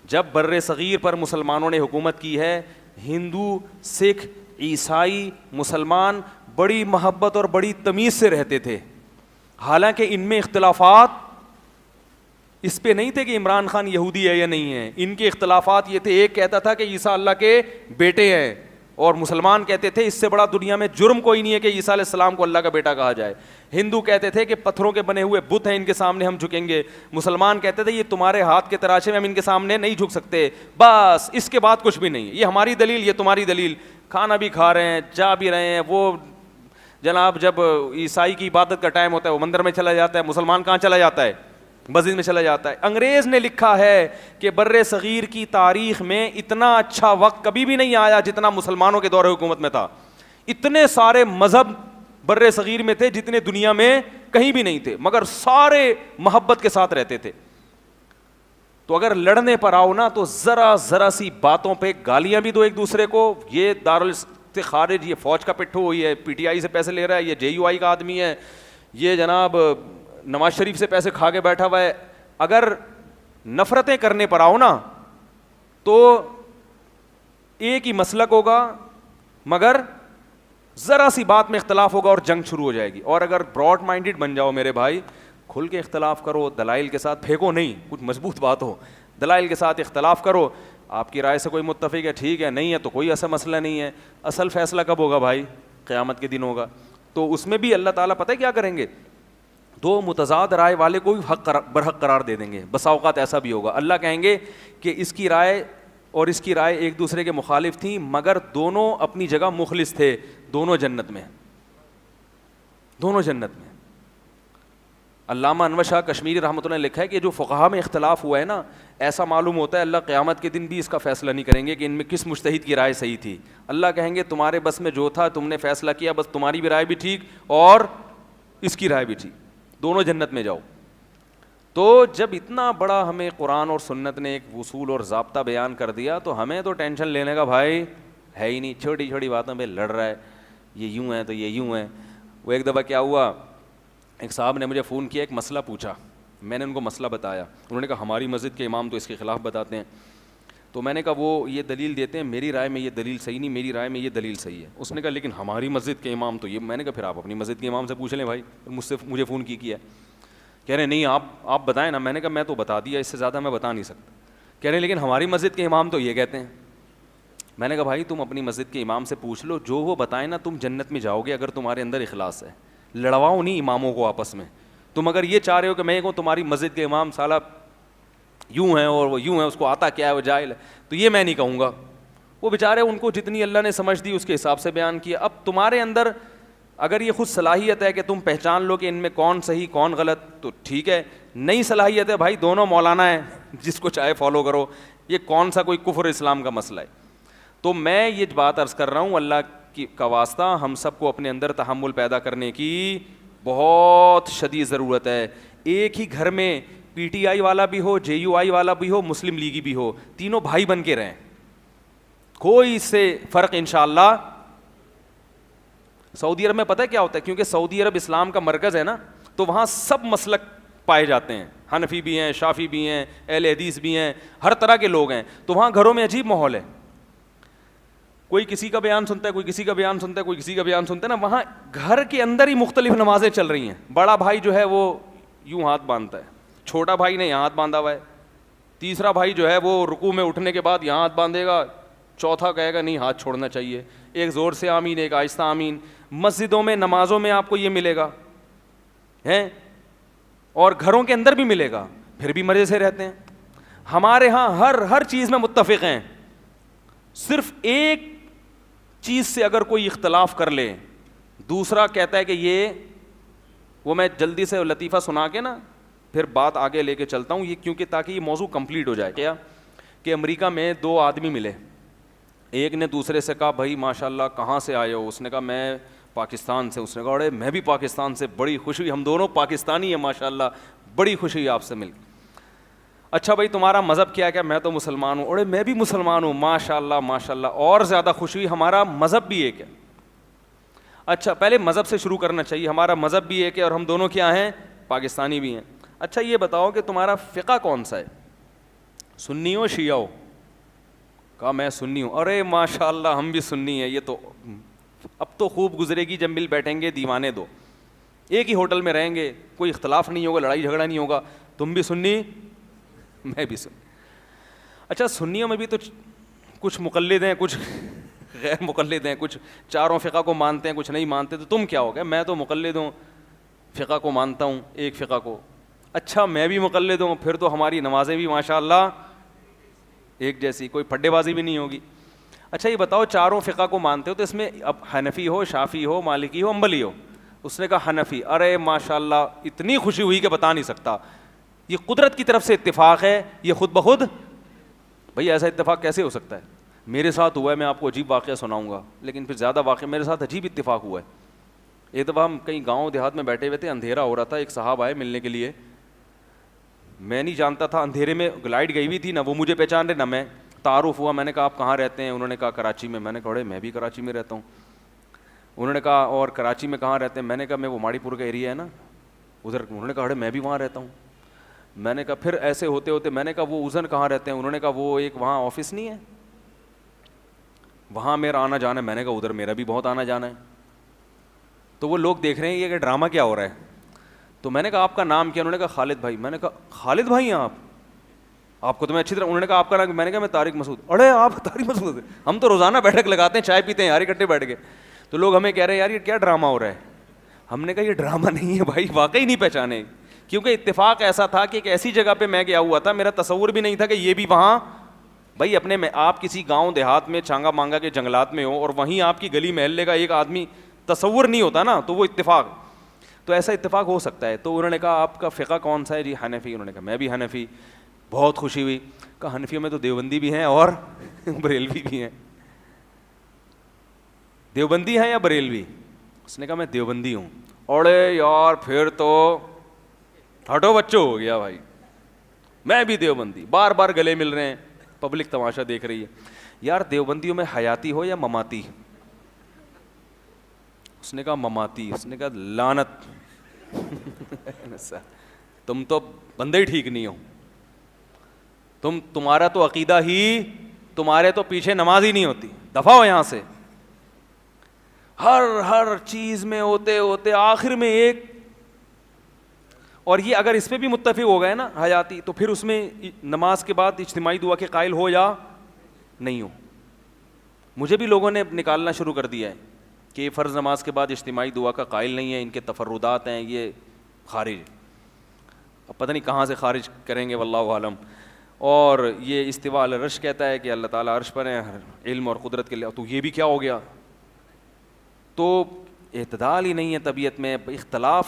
جب بر صغیر پر مسلمانوں نے حکومت کی ہے, ہندو, سکھ, عیسائی, مسلمان بڑی محبت اور بڑی تمیز سے رہتے تھے. حالانکہ ان میں اختلافات اس پہ نہیں تھے کہ عمران خان یہودی ہے یا نہیں ہے, ان کے اختلافات یہ تھے, ایک کہتا تھا کہ عیسیٰ اللہ کے بیٹے ہیں, اور مسلمان کہتے تھے اس سے بڑا دنیا میں جرم کوئی نہیں ہے کہ عیسیٰ علیہ السلام کو اللہ کا بیٹا کہا جائے. ہندو کہتے تھے کہ پتھروں کے بنے ہوئے بت ہیں, ان کے سامنے ہم جھکیں گے. مسلمان کہتے تھے یہ تمہارے ہاتھ کے تراشے میں ہم ان کے سامنے نہیں جھک سکتے, بس اس کے بعد کچھ بھی نہیں, یہ ہماری دلیل, یہ تمہاری دلیل. کھانا بھی کھا رہے ہیں, جا بھی رہے ہیں. وہ جناب جب عیسائی کی عبادت کا ٹائم ہوتا ہے وہ مندر میں چلا جاتا ہے, مسلمان کہاں چلا جاتا ہے, مسجد میں چلا جاتا ہے. انگریز نے لکھا ہے کہ بر صغیر کی تاریخ میں اتنا اچھا وقت کبھی بھی نہیں آیا جتنا مسلمانوں کے دور حکومت میں تھا. اتنے سارے مذہب بر صغیر میں تھے جتنے دنیا میں کہیں بھی نہیں تھے, مگر سارے محبت کے ساتھ رہتے تھے. تو اگر لڑنے پر آؤ نا تو ذرا سی باتوں پہ گالیاں بھی دو ایک دوسرے کو, یہ خارج, یہ فوج کا پٹھو ہوئی ہے, پی ٹی آئی سے پیسے لے رہا ہے, یہ جے یو آئی کا آدمی ہے, یہ جناب نواز شریف سے پیسے کھا کے بیٹھا ہوا ہے. اگر نفرتیں کرنے پر آؤ نا تو ایک ہی مسلک ہوگا, مگر ذرا سی بات میں اختلاف ہوگا اور جنگ شروع ہو جائے گی. اور اگر براڈ مائنڈڈ بن جاؤ میرے بھائی, کھل کے اختلاف کرو, دلائل کے ساتھ پھینکو نہیں, کچھ مضبوط بات ہو, دلائل کے ساتھ اختلاف کرو. آپ کی رائے سے کوئی متفق ہے, ٹھیک ہے, نہیں ہے تو کوئی ایسا مسئلہ نہیں ہے. اصل فیصلہ کب ہوگا بھائی؟ قیامت کے دن ہوگا. تو اس میں بھی اللہ تعالیٰ پتہ ہے کیا کریں گے, دو متضاد رائے والے کو بھی برحق قرار دے دیں گے. بسا اوقات ایسا بھی ہوگا, اللہ کہیں گے کہ اس کی رائے اور اس کی رائے ایک دوسرے کے مخالف تھیں, مگر دونوں اپنی جگہ مخلص تھے, دونوں جنت میں, دونوں جنت میں. علامہ انور شاہ کشمیری رحمۃ اللہ نے لکھا ہے کہ جو فقہا میں اختلاف ہوا ہے نا, ایسا معلوم ہوتا ہے اللہ قیامت کے دن بھی اس کا فیصلہ نہیں کریں گے کہ ان میں کس مجتہد کی رائے صحیح تھی. اللہ کہیں گے تمہارے بس میں جو تھا تم نے فیصلہ کیا, بس تمہاری بھی رائے بھی ٹھیک اور اس کی رائے بھی ٹھیک, دونوں جنت میں جاؤ. تو جب اتنا بڑا ہمیں قرآن اور سنت نے ایک اصول اور ضابطہ بیان کر دیا تو ہمیں تو ٹینشن لینے کا بھائی ہے ہی نہیں. چھوٹی چھوٹی باتوں پہ لڑ رہا ہے, یہ یوں ہیں تو یہ یوں ہیں. وہ ایک دفعہ کیا ہوا, ایک صاحب نے مجھے فون کیا, ایک مسئلہ پوچھا, میں نے ان کو مسئلہ بتایا. انہوں نے کہا ہماری مسجد کے امام تو اس کے خلاف بتاتے ہیں. تو میں نے کہا وہ یہ دلیل دیتے ہیں, میری رائے میں یہ دلیل صحیح نہیں, میری رائے میں یہ دلیل صحیح ہے. اس نے کہا لیکن ہماری مسجد کے امام تو یہ. میں نے کہا پھر آپ اپنی مسجد کے امام سے پوچھ لیں بھائی, مجھے فون کیا. کہہ رہے نہیں آپ بتائیں نا. میں نے کہا میں تو بتا دیا, اس سے زیادہ میں بتا نہیں سکتا. کہہ رہے لیکن ہماری مسجد کے امام تو یہ کہتے ہیں. میں نے کہا بھائی تم اپنی مسجد کے امام سے پوچھ لو, جو وہ بتائیں نا تم جنت میں جاؤ گے اگر تمہارے اندر اخلاص ہے. لڑواؤ نہیں اماموں کو آپس میں. تم اگر یہ چاہ رہے ہو کہ میں کہوں تمہاری مسجد کے امام سالہ یوں ہیں اور وہ یوں ہیں, اس کو آتا کیا ہے, وہ جاہل ہے, تو یہ میں نہیں کہوں گا. وہ بیچارے ان کو جتنی اللہ نے سمجھ دی اس کے حساب سے بیان کیا. اب تمہارے اندر اگر یہ خود صلاحیت ہے کہ تم پہچان لو کہ ان میں کون صحیح کون غلط, تو ٹھیک ہے. نئی صلاحیت ہے بھائی, دونوں مولانا ہیں, جس کو چاہے فالو کرو. یہ کون سا کوئی کفر اسلام کا مسئلہ ہے. تو میں یہ بات عرض کر رہا ہوں, اللہ کا واسطہ ہم سب کو اپنے اندر تحمل پیدا کرنے کی بہت شدید ضرورت ہے. ایک ہی گھر میں پی ٹی آئی والا بھی ہو, جے یو آئی والا بھی ہو, مسلم لیگی بھی ہو, تینوں بھائی بن کے رہیں. کوئی اس سے فرق انشاءاللہ. سعودی عرب میں پتہ ہے کیا ہوتا ہے, کیونکہ سعودی عرب اسلام کا مرکز ہے نا, تو وہاں سب مسلک پائے جاتے ہیں. حنفی بھی ہیں, شافی بھی ہیں, اہل حدیث بھی ہیں, ہر طرح کے لوگ ہیں. تو وہاں گھروں میں عجیب ماحول ہے. کوئی کسی کا بیان سنتا ہے, کوئی کسی کا بیان سنتا ہے, کوئی کسی کا بیان سنتا ہے نا. وہاں گھر کے اندر ہی مختلف نمازیں چل رہی ہیں. بڑا بھائی جو ہے وہ یوں ہاتھ باندھتا ہے, چھوٹا بھائی نے یہاں ہاتھ باندھا ہوا ہے, تیسرا بھائی جو ہے وہ رکوع میں اٹھنے کے بعد یہاں ہاتھ باندھے گا, چوتھا کہے گا نہیں ہاتھ چھوڑنا چاہیے. ایک زور سے آمین, ایک آہستہ آمین. مسجدوں میں نمازوں میں آپ کو یہ ملے گا ہیں, اور گھروں کے اندر بھی ملے گا, پھر بھی مزے سے رہتے ہیں. ہمارے ہاں ہر چیز میں متفق ہیں. صرف ایک چیز سے اگر کوئی اختلاف کر لے, دوسرا کہتا ہے کہ یہ وہ, میں جلدی سے لطیفہ سنا کے نا پھر بات آگے لے کے چلتا ہوں, یہ کیونکہ تاکہ یہ موضوع کمپلیٹ ہو جائے. کیا کہ امریکہ میں دو آدمی ملے, ایک نے دوسرے سے کہا بھائی ماشاء اللہ کہاں سے آئے ہو. اس نے کہا میں پاکستان سے. اس نے کہا ارے میں بھی پاکستان سے, بڑی خوشی ہوئی, ہم دونوں پاکستانی ہیں ماشاء اللہ, بڑی خوشی ہوئی آپ سے مل. اچھا بھائی تمہارا مذہب کیا ہے؟ میں تو مسلمان ہوں. ارے میں بھی مسلمان ہوں, ماشاء اللہ ماشاء اللہ, اور زیادہ خوشی ہوئی, ہمارا مذہب بھی ایک ہے. اچھا پہلے مذہب سے شروع کرنا چاہیے, ہمارا مذہب بھی ایک ہے اور ہم دونوں کیا ہیں, پاکستانی بھی ہیں. اچھا یہ بتاؤ کہ تمہارا فقہ کون سا ہے, سنی ہو شیعہ ہو؟ کہا میں سنی ہوں. ارے ماشاء اللہ ہم بھی سنی ہیں. یہ تو اب تو خوب گزرے گی جب مل بیٹھیں گے دیوانے دو, ایک ہی ہوٹل میں رہیں گے, کوئی اختلاف نہیں ہوگا, لڑائی جھگڑا نہیں ہوگا. تم بھی سنی, میں بھی سنی. اچھا سنیوں میں بھی تو کچھ مقلد ہیں, کچھ غیر مقلد ہیں, کچھ چاروں فقہ کو مانتے ہیں, کچھ نہیں مانتے. تو تم کیا ہو گئے؟ میں تو مقلد ہوں, فقہ کو مانتا ہوں, ایک فقہ کو. اچھا میں بھی مقلد ہوں, پھر تو ہماری نمازیں بھی ماشاء اللہ ایک جیسی, کوئی پھڈے بازی بھی نہیں ہوگی. اچھا یہ بتاؤ چاروں فقہ کو مانتے ہو تو اس میں اب حنفی ہو, شافی ہو, مالکی ہو, حنبلی ہو؟ اس نے کہا حنفی. ارے ماشاء اللہ اتنی خوشی ہوئی کہ بتا نہیں سکتا. یہ قدرت کی طرف سے اتفاق ہے, یہ خود بخود. بھئی ایسا اتفاق کیسے ہو سکتا ہے؟ میرے ساتھ ہوا ہے, میں آپ کو عجیب واقعہ سناؤں گا, لیکن پھر زیادہ واقعہ میرے ساتھ عجیب اتفاق ہوا ہے. ایک دفعہ ہم کہیں گاؤں دیہات میں بیٹھے ہوئے تھے, اندھیرا ہو رہا تھا, ایک صاحب آئے ملنے کے لیے. میں نہیں جانتا تھا, اندھیرے میں لائٹ گئی ہوئی تھی, نہ وہ مجھے پہچان رہے نہ میں. تعارف ہوا, میں نے کہا آپ کہاں رہتے ہیں؟ انہوں نے کہا کراچی میں. میں نے کہا ارے میں بھی کراچی میں رہتا ہوں. انہوں نے کہا اور کراچی میں کہاں رہتے ہیں؟ میں نے کہا میں وہ ماڑی پور کا ایریا ہے نا ادھر. انہوں نے کہا ارے میں بھی وہاں رہتا ہوں. میں نے کہا پھر ایسے ہوتے ہوتے میں نے کہا وہ ازن کہاں رہتے ہیں؟ انہوں نے کہا وہ ایک وہاں آفس نہیں ہے, وہاں میرا آنا جانا ہے. میں نے کہا ادھر میرا بھی بہت آنا جانا ہے. تو وہ لوگ دیکھ رہے ہیں یہ کہ ڈرامہ کیا ہو رہا ہے. تو میں نے کہا آپ کا نام کیا؟ انہوں نے کہا خالد بھائی. میں نے کہا خالد بھائی ہیں آپ کو تو میں اچھی طرح. انہوں نے کہا آپ کا نام؟ میں نے کہا میں طارق مسعود. ارے آپ طارق مسعود؟ ہم تو روزانہ بیٹھک لگاتے ہیں, چائے پیتے ہیں یار اکٹھے بیٹھ کے. تو لوگ ہمیں کہہ رہے ہیں یار یہ کیا ڈرامہ ہو رہا ہے. ہم نے کہا یہ ڈرامہ نہیں ہے بھائی, واقعی نہیں پہچانے, کیونکہ اتفاق ایسا تھا کہ ایک ایسی جگہ پہ میں گیا ہوا تھا, میرا تصور بھی نہیں تھا کہ یہ بھی وہاں. بھائی اپنے میں آپ کسی گاؤں دیہات میں چانگا مانگا کے جنگلات میں ہو اور وہیں آپ کی گلی محلے کا ایک آدمی, تصور نہیں ہوتا نا, تو وہ اتفاق. تو ایسا اتفاق ہو سکتا ہے. تو انہوں نے کہا آپ کا فقہ کون سا ہے؟ جی حنفی. انہوں نے کہا میں بھی حنفی. بہت خوشی ہوئی. کہا حنفیوں میں تو دیوبندی بھی ہیں اور بریلوی بھی ہیں. دیوبندی ہیں یا بریلوی؟ اس نے کہا میں دیوبندی ہوں. اوڑے یار پھر تو ہٹو بچوں ہو گیا بھائی, میں بھی دیوبندی. بار بار گلے مل رہے ہیں, پبلک تماشا دیکھ رہی ہے. یار دیوبندیوں میں حیاتی ہو یا مماتی؟ اس نے کہا مماتی. اس نے کہا لعنت تم تو بندے ہی ٹھیک نہیں ہو, تمہارا تو عقیدہ ہی, تمہارے تو پیچھے نماز ہی نہیں ہوتی, دفع ہو یہاں سے. ہر چیز میں ہوتے ہوتے آخر میں ایک, اور یہ اگر اس پہ بھی متفق ہو گئے نا حیاتی, تو پھر اس میں نماز کے بعد اجتماعی دعا کے قائل ہو یا نہیں ہو. مجھے بھی لوگوں نے نکالنا شروع کر دیا ہے کہ یہ فرض نماز کے بعد اجتماعی دعا کا قائل نہیں ہے, ان کے تفردات ہیں, یہ خارج. اب پتہ نہیں کہاں سے خارج کریں گے واللہ عالم. اور یہ استواء علی العرش کہتا ہے کہ اللہ تعالیٰ عرش پر ہیں علم اور قدرت کے لیے, تو یہ بھی کیا ہو گیا. تو اعتدال ہی نہیں ہے طبیعت میں, اختلاف.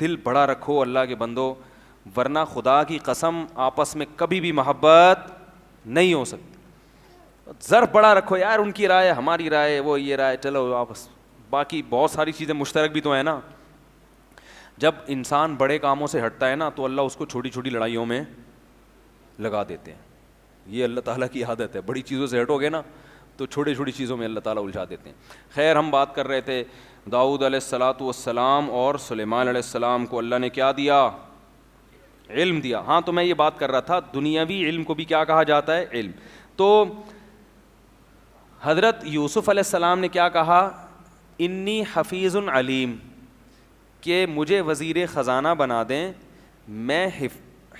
دل بڑا رکھو اللہ کے بندو, ورنہ خدا کی قسم آپس میں کبھی بھی محبت نہیں ہو سکتی. ظرف بڑا رکھو یار, ان کی رائے ہماری رائے, وہ یہ رائے, چلو آپس, باقی بہت ساری چیزیں مشترک بھی تو ہیں نا. جب انسان بڑے کاموں سے ہٹتا ہے نا تو اللہ اس کو چھوٹی چھوٹی لڑائیوں میں لگا دیتے ہیں. یہ اللہ تعالیٰ کی عادت ہے, بڑی چیزوں سے ہٹو گے نا تو چھوٹی چھوٹی چیزوں میں اللہ تعالیٰ الجھا دیتے ہیں. خیر, ہم بات کر رہے تھے داؤد علیہ الصلاۃ والسلام اور سلیمان علیہ السلام کو اللہ نے کیا دیا, علم دیا. ہاں, تو میں یہ بات کر رہا تھا دنیاوی علم کو بھی کیا کہا جاتا ہے, علم. تو حضرت یوسف علیہ السلام نے کیا کہا, انی حفیظ علیم, کہ مجھے وزیر خزانہ بنا دیں, میں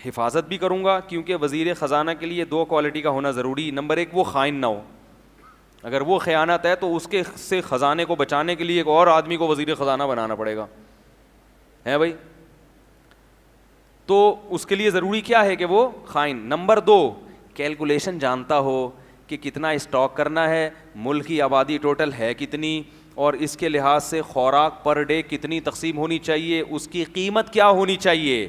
حفاظت بھی کروں گا, کیونکہ وزیر خزانہ کے لیے 2 کوالٹی کا ہونا ضروری. نمبر 1, وہ خائن نہ ہو. اگر وہ خیانت ہے تو اس کے سے خزانے کو بچانے کے لیے ایک اور آدمی کو وزیر خزانہ بنانا پڑے گا, ہے بھائی. تو اس کے لیے ضروری کیا ہے کہ وہ خائن. نمبر 2, کیلکولیشن جانتا ہو کہ کتنا اسٹاک کرنا ہے, ملک کی آبادی ٹوٹل ہے کتنی, اور اس کے لحاظ سے خوراک پر ڈے کتنی تقسیم ہونی چاہیے, اس کی قیمت کیا ہونی چاہیے.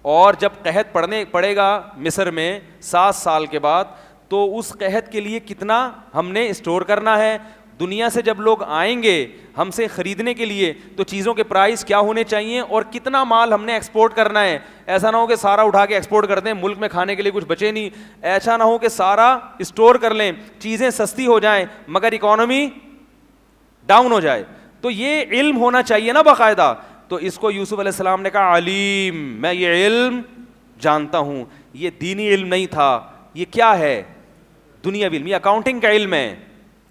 اور جب قحط پڑے گا مصر میں 7 سال کے بعد, تو اس قحط کے لیے کتنا ہم نے اسٹور کرنا ہے. دنیا سے جب لوگ آئیں گے ہم سے خریدنے کے لیے تو چیزوں کے پرائس کیا ہونے چاہیے, اور کتنا مال ہم نے ایکسپورٹ کرنا ہے. ایسا نہ ہو کہ سارا اٹھا کے ایکسپورٹ کر دیں, ملک میں کھانے کے لیے کچھ بچے نہیں. ایسا نہ ہو کہ سارا اسٹور کر لیں, چیزیں سستی ہو جائیں مگر اکانومی ڈاؤن ہو جائے. تو یہ علم ہونا چاہیے نا باقاعدہ. تو اس کو یوسف علیہ السلام نے کہا علیم, میں یہ علم جانتا ہوں. یہ دینی علم نہیں تھا, یہ کیا ہے, دنیاوی علم. یہ اکاؤنٹنگ کا علم ہے,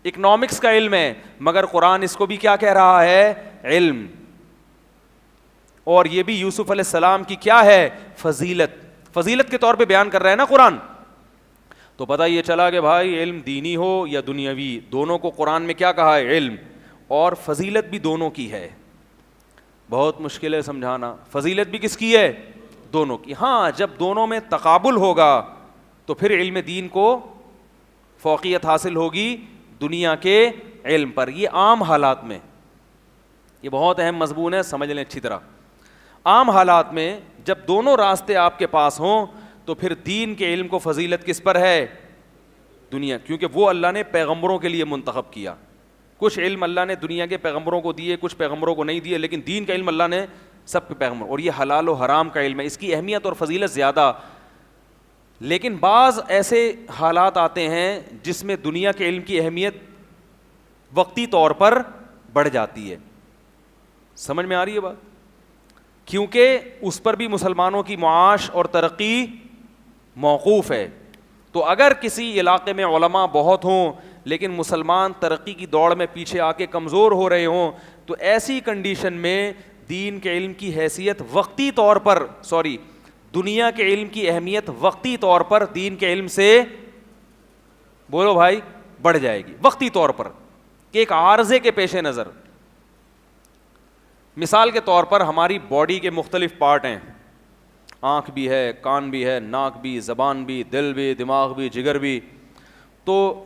اکنامکس کا علم ہے, مگر قرآن اس کو بھی کیا کہہ رہا ہے, علم. اور یہ بھی یوسف علیہ السلام کی کیا ہے, فضیلت کے طور پہ بیان کر رہا ہے نا قرآن. تو پتہ یہ چلا کہ بھائی علم دینی ہو یا دنیاوی, دونوں کو قرآن میں کیا کہا ہے, علم. اور فضیلت بھی دونوں کی ہے. بہت مشکل ہے سمجھانا, فضیلت بھی کس کی ہے, دونوں کی. ہاں, جب دونوں میں تقابل ہوگا تو پھر علم دین کو فوقیت حاصل ہوگی دنیا کے علم پر. یہ عام حالات میں, یہ بہت اہم مضمون ہے, سمجھ لیں اچھی طرح. عام حالات میں جب دونوں راستے آپ کے پاس ہوں تو پھر دین کے علم کو فضیلت کس پر ہے, دنیا, کیونکہ وہ اللہ نے پیغمبروں کے لیے منتخب کیا. کچھ علم اللہ نے دنیا کے پیغمبروں کو دیے, کچھ پیغمبروں کو نہیں دیے, لیکن دین کا علم اللہ نے سب کے پیغمبر. اور یہ حلال و حرام کا علم ہے, اس کی اہمیت اور فضیلت زیادہ. لیکن بعض ایسے حالات آتے ہیں جس میں دنیا کے علم کی اہمیت وقتی طور پر بڑھ جاتی ہے. سمجھ میں آ رہی ہے بات, کیونکہ اس پر بھی مسلمانوں کی معاش اور ترقی موقوف ہے. تو اگر کسی علاقے میں علماء بہت ہوں لیکن مسلمان ترقی کی دوڑ میں پیچھے آ کے کمزور ہو رہے ہوں, تو ایسی کنڈیشن میں دین کے علم کی حیثیت وقتی طور پر دنیا کے علم کی اہمیت وقتی طور پر دین کے علم سے, بولو بھائی, بڑھ جائے گی وقتی طور پر, کہ ایک عارضے کے پیش نظر. مثال کے طور پر ہماری باڈی کے مختلف پارٹ ہیں, آنکھ بھی ہے, کان بھی ہے, ناک بھی, زبان بھی, دل بھی, دماغ بھی, جگر بھی. تو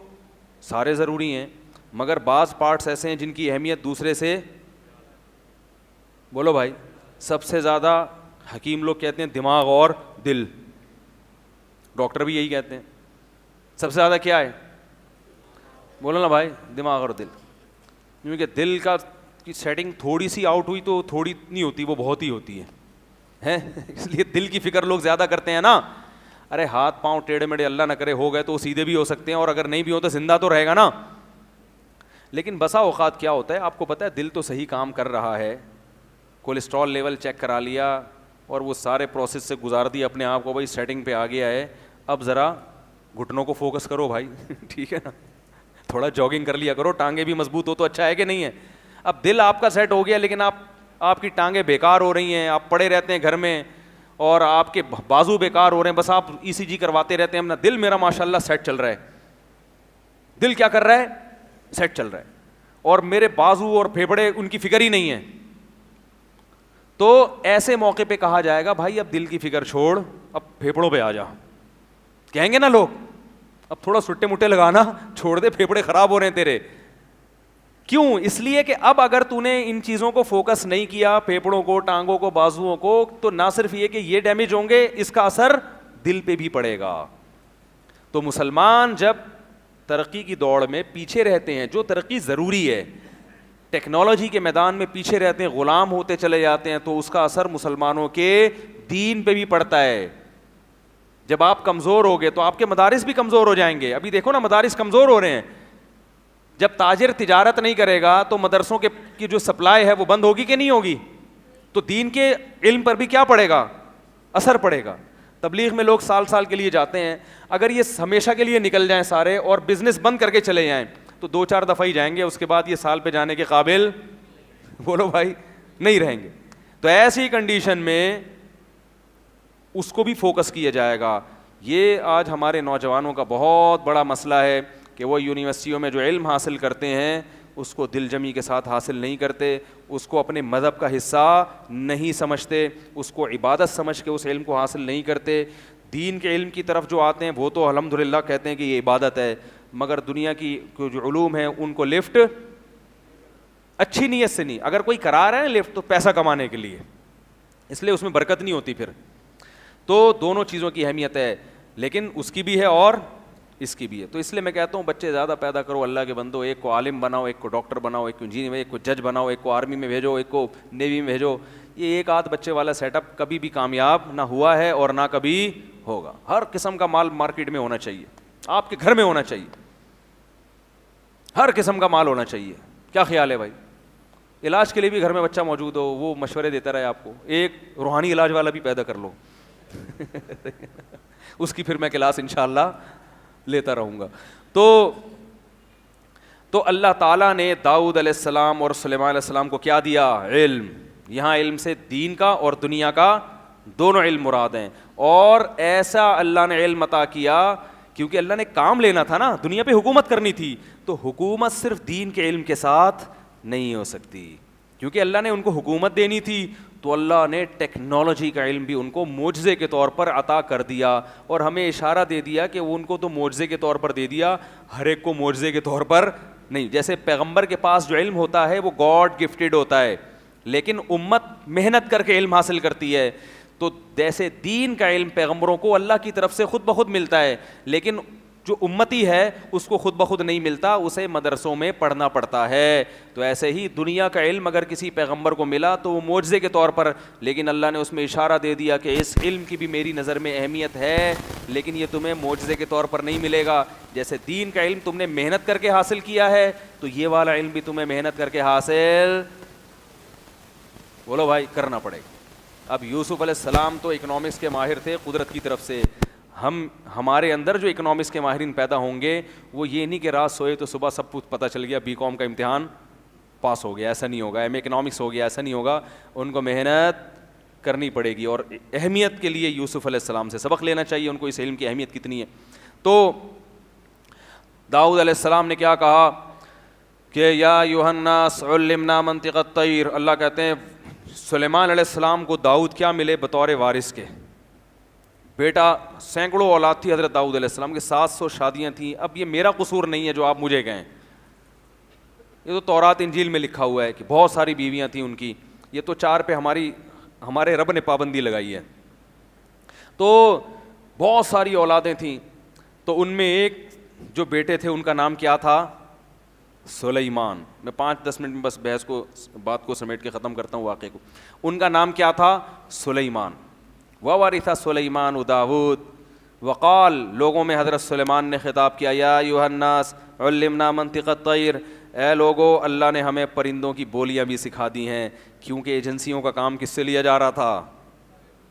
سارے ضروری ہیں, مگر بعض پارٹس ایسے ہیں جن کی اہمیت دوسرے سے, بولو بھائی, سب سے زیادہ حکیم لوگ کہتے ہیں دماغ اور دل, ڈاکٹر بھی یہی کہتے ہیں. سب سے زیادہ کیا ہے, بولو نا بھائی, دماغ اور دل. کیونکہ دل کی سیٹنگ تھوڑی سی آؤٹ ہوئی تو تھوڑی نہیں ہوتی, وہ بہت ہی ہوتی ہے. اس لیے دل کی فکر لوگ زیادہ کرتے ہیں نا. ارے ہاتھ پاؤں ٹیڑھے میڑھے اللہ نہ کرے ہو گئے تو وہ سیدھے بھی ہو سکتے ہیں, اور اگر نہیں بھی ہو تو زندہ تو رہے گا نا. لیکن بسا اوقات کیا ہوتا ہے آپ کو پتہ ہے, دل تو صحیح کام کر رہا ہے, کولیسٹرول لیول چیک کرا لیا اور وہ سارے پروسیس سے گزار دیا اپنے آپ کو, بھائی سیٹنگ پہ آ گیا ہے, اب ذرا گھٹنوں کو فوکس کرو بھائی ٹھیک ہے نا, تھوڑا جاگنگ کر لیا کرو, ٹانگیں بھی مضبوط ہو تو اچھا ہے کہ نہیں ہے. اب دل آپ کا سیٹ ہو گیا لیکن آپ کی ٹانگیں بیکار ہو رہی ہیں, آپ پڑے رہتے ہیں گھر میں اور آپ کے بازو بیکار ہو رہے ہیں, بس آپ ECG کرواتے رہتے ہیں. اپنا دل میرا ماشاءاللہ سیٹ چل رہا ہے, دل کیا کر رہا ہے, سیٹ چل رہا ہے, اور میرے بازو اور پھیپھڑے ان کی فکر ہی نہیں ہے. تو ایسے موقع پہ کہا جائے گا بھائی اب دل کی فکر چھوڑ, اب پھیپھڑوں پہ آ جا. کہیں گے نا لوگ, اب تھوڑا سٹے مٹے لگانا چھوڑ دے, پھیپھڑے خراب ہو رہے ہیں تیرے. کیوں؟ اس لیے کہ اب اگر تو نے ان چیزوں کو فوکس نہیں کیا, پھیپھڑوں کو, ٹانگوں کو, بازوؤں کو, تو نہ صرف یہ کہ یہ ڈیمیج ہوں گے, اس کا اثر دل پہ بھی پڑے گا. تو مسلمان جب ترقی کی دوڑ میں پیچھے رہتے ہیں, جو ترقی ضروری ہے, ٹیکنالوجی کے میدان میں پیچھے رہتے ہیں, غلام ہوتے چلے جاتے ہیں, تو اس کا اثر مسلمانوں کے دین پہ بھی پڑتا ہے. جب آپ کمزور ہو گے تو آپ کے مدارس بھی کمزور ہو جائیں گے. ابھی دیکھو نا مدارس کمزور ہو رہے ہیں. جب تاجر تجارت نہیں کرے گا تو مدرسوں کی جو سپلائی ہے وہ بند ہوگی کہ نہیں ہوگی, تو دین کے علم پر بھی کیا پڑے گا, اثر پڑے گا. تبلیغ میں لوگ سال سال کے لیے جاتے ہیں, اگر یہ ہمیشہ کے لیے نکل جائیں سارے اور بزنس بند کر کے چلے جائیں تو 2-4 دفعہ ہی جائیں گے, اس کے بعد یہ سال پہ جانے کے قابل بولو بھائی نہیں رہیں گے. تو ایسی کنڈیشن میں اس کو بھی فوکس کیا جائے گا. یہ آج ہمارے نوجوانوں کا بہت بڑا مسئلہ ہے کہ وہ یونیورسٹیوں میں جو علم حاصل کرتے ہیں اس کو دل جمی کے ساتھ حاصل نہیں کرتے, اس کو اپنے مذہب کا حصہ نہیں سمجھتے, اس کو عبادت سمجھ کے اس علم کو حاصل نہیں کرتے. دین کے علم کی طرف جو آتے ہیں وہ تو الحمدللہ کہتے ہیں کہ یہ عبادت ہے, مگر دنیا کی جو علوم ہیں ان کو لفٹ اچھی نیت سے نہیں, اگر کوئی کرا رہا ہے لفٹ تو پیسہ کمانے کے لیے, اس لیے اس میں برکت نہیں ہوتی پھر. تو دونوں چیزوں کی اہمیت ہے, لیکن اس کی بھی ہے اور اس کی بھی ہے. تو اس لیے میں کہتا ہوں بچے زیادہ پیدا کرو اللہ کے بندو, ایک کو عالم بناؤ, ایک کو ڈاکٹر بناؤ, ایک کو انجینئر, ایک کو جج بناؤ, ایک کو آرمی میں بھیجو, ایک کو نیوی میں بھیجو. یہ ایک آدھ بچے والا سیٹ اپ کبھی بھی کامیاب نہ ہوا ہے اور نہ کبھی ہوگا. ہر قسم کا مال مارکیٹ میں ہونا چاہیے, آپ کے گھر میں ہونا چاہیے, ہر قسم کا مال ہونا چاہیے. کیا خیال ہے بھائی؟ علاج کے لیے بھی گھر میں بچہ موجود ہو, وہ مشورے دیتا رہے آپ کو, ایک روحانی علاج والا بھی پیدا کر لو اس کی پھر میں کلاس انشاءاللہ لیتا رہوں گا. تو اللہ تعالیٰ نے داؤد علیہ السلام اور سلیمان علیہ السلام کو کیا دیا؟ علم. یہاں علم سے دین کا اور دنیا کا دونوں علم مراد ہیں. اور ایسا اللہ نے علم عطا کیا کیونکہ اللہ نے کام لینا تھا نا, دنیا پہ حکومت کرنی تھی, تو حکومت صرف دین کے علم کے ساتھ نہیں ہو سکتی. کیونکہ اللہ نے ان کو حکومت دینی تھی تو اللہ نے ٹیکنالوجی کا علم بھی ان کو معجزے کے طور پر عطا کر دیا, اور ہمیں اشارہ دے دیا کہ ان کو تو معجزے کے طور پر دے دیا, ہر ایک کو معجزے کے طور پر نہیں. جیسے پیغمبر کے پاس جو علم ہوتا ہے وہ گاڈ گفٹڈ ہوتا ہے, لیکن امت محنت کر کے علم حاصل کرتی ہے. تو جیسے دین کا علم پیغمبروں کو اللہ کی طرف سے خود بخود ملتا ہے, لیکن جو امتی ہے اس کو خود بخود نہیں ملتا, اسے مدرسوں میں پڑھنا پڑتا ہے. تو ایسے ہی دنیا کا علم اگر کسی پیغمبر کو ملا تو وہ معجزے کے طور پر, لیکن اللہ نے اس میں اشارہ دے دیا کہ اس علم کی بھی میری نظر میں اہمیت ہے, لیکن یہ تمہیں معجزے کے طور پر نہیں ملے گا. جیسے دین کا علم تم نے محنت کر کے حاصل کیا ہے, تو یہ والا علم بھی تمہیں محنت کر کے حاصل بولو بھائی کرنا پڑے گا. اب یوسف علیہ السلام تو اکنامکس کے ماہر تھے قدرت کی طرف سے, ہمارے اندر جو اکنامکس کے ماہرین پیدا ہوں گے وہ یہ نہیں کہ رات سوئے تو صبح سب کچھ پتہ چل گیا, BCom کا امتحان پاس ہو گیا, ایسا نہیں ہوگا. ایم اے اکنامکس ہو گیا, ایسا نہیں ہوگا. ان کو محنت کرنی پڑے گی, اور اہمیت کے لیے یوسف علیہ السلام سے سبق لینا چاہیے, ان کو اس علم کی اہمیت کتنی ہے. تو داؤد علیہ السلام نے کیا کہا کہ یا ایھا الناس علمنا منطق الطیر. اللہ کہتے ہیں سلیمان علیہ السلام کو داؤد کیا ملے بطور وارث کے, بیٹا سینکڑوں اولاد تھی حضرت داؤد علیہ السلام کے, 700 شادیاں تھیں. اب یہ میرا قصور نہیں ہے جو آپ مجھے کہیں, یہ تو تورات انجیل میں لکھا ہوا ہے کہ بہت ساری بیویاں تھیں ان کی. یہ تو 4 پہ ہمارے رب نے پابندی لگائی ہے. تو بہت ساری اولادیں تھیں, تو ان میں ایک جو بیٹے تھے ان کا نام کیا تھا؟ سلیمان. میں 5-10 منٹ میں بس بات کو سمیٹ کے ختم کرتا ہوں واقعے کو. ان کا نام کیا تھا؟ سلیمان. وَوَرِثَ سُلَيْمَانُ داود. وقال, لوگوں میں حضرت سلیمان نے خطاب کیا, یا ایھا الناس علمنا منطق الطیر, اے لوگو اللہ نے ہمیں پرندوں کی بولیاں بھی سکھا دی ہیں، کیونکہ ایجنسیوں کا کام کس سے لیا جا رہا تھا؟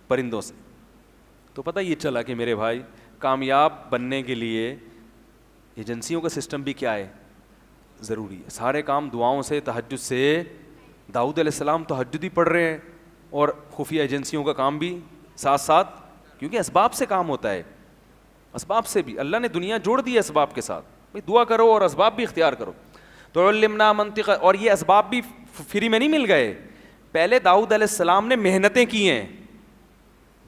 پرندوں سے۔ تو پتہ یہ چلا کہ میرے بھائی کامیاب بننے کے لیے ایجنسیوں کا سسٹم بھی کیا ہے؟ ضروری ہے۔ سارے کام دعاؤں سے، تہجد سے، داؤد علیہ السلام تہجد ہی پڑھ رہے ہیں، اور خفیہ ایجنسیوں کا کام بھی ساتھ ساتھ، کیونکہ اسباب سے کام ہوتا ہے، اسباب سے بھی اللہ نے دنیا جوڑ دی ہے اسباب کے ساتھ، بھئی دعا کرو اور اسباب بھی اختیار کرو۔ تو علمنا منطق، اور یہ اسباب بھی فری میں نہیں مل گئے، پہلے داؤد علیہ السلام نے محنتیں کی ہیں،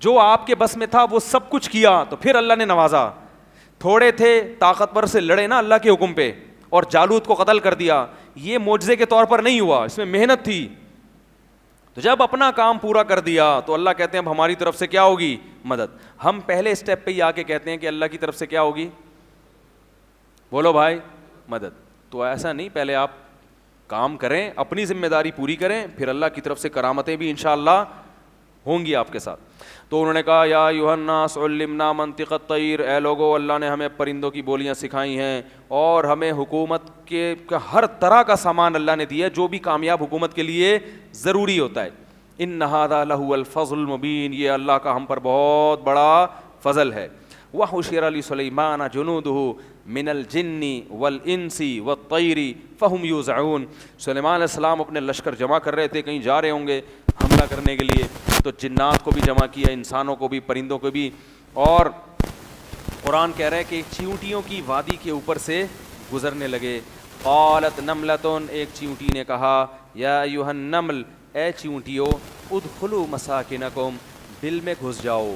جو آپ کے بس میں تھا وہ سب کچھ کیا، تو پھر اللہ نے نوازا۔ تھوڑے تھے، طاقتور سے لڑے نا اللہ کے حکم پہ اور جالوت کو قتل کر دیا، یہ معجزے کے طور پر نہیں ہوا، اس میں محنت تھی۔ تو جب اپنا کام پورا کر دیا تو اللہ کہتے ہیں اب ہماری طرف سے کیا ہوگی؟ مدد۔ ہم پہلے اسٹیپ پہ ہی آ کے کہتے ہیں کہ اللہ کی طرف سے کیا ہوگی؟ بولو بھائی، مدد۔ تو ایسا نہیں، پہلے آپ کام کریں، اپنی ذمہ داری پوری کریں، پھر اللہ کی طرف سے کرامتیں بھی انشاءاللہ ہوں گی آپ کے ساتھ۔ تو انہوں نے کہا یا ایھا الناس علمنا منطق الطیر، اے لوگو اللہ نے ہمیں پرندوں کی بولیاں سکھائی ہیں، اور ہمیں حکومت کے ہر طرح کا سامان اللہ نے دیا جو بھی کامیاب حکومت کے لیے ضروری ہوتا ہے۔ ان ھذا لہو الفضل المبین، یہ اللہ کا ہم پر بہت بڑا فضل ہے۔ وحشر لسلیمان جنودہ من الجن والانس والطیر فہم یوزعون، سلیمان علیہ السلام اپنے لشکر جمع کر رہے تھے، کہیں جا رہے ہوں گے حملہ کرنے کے لیے، تو جنات کو بھی جمع کیا، انسانوں کو بھی، پرندوں کو بھی، اور قرآن کہہ رہا ہے کہ چیونٹیوں کی وادی کے اوپر سے گزرنے لگے۔ قالت نملۃ، ایک چیونٹی نے کہا یا ایھا النمل، اے چیونٹیو، ادخلوا مساکنکم، دل میں گھس جاؤ،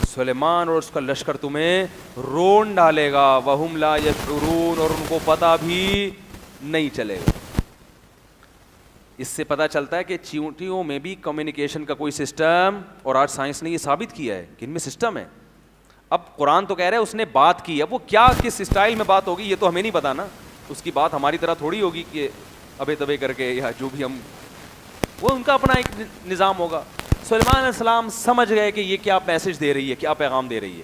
سلیمان اور اس کا لشکر تمہیں رون ڈالے گا، وہم لا یشعرون، اور ان کو پتہ بھی نہیں چلے گا۔ اس سے پتہ چلتا ہے کہ چیونٹیوں میں بھی کمیونیکیشن کا کوئی سسٹم، اور آج سائنس نے یہ ثابت کیا ہے کہ ان میں سسٹم ہے۔ اب قرآن تو کہہ رہا ہے اس نے بات کی، اب وہ کیا کس اسٹائل میں بات ہوگی یہ تو ہمیں نہیں پتا نا، اس کی بات ہماری طرح تھوڑی ہوگی کہ ابے تبے کر کے، یا جو بھی ہم، وہ ان کا اپنا ایک نظام ہوگا۔ سلیمان علیہ السلام سمجھ گئے کہ یہ کیا میسج دے رہی ہے، کیا پیغام دے رہی ہے۔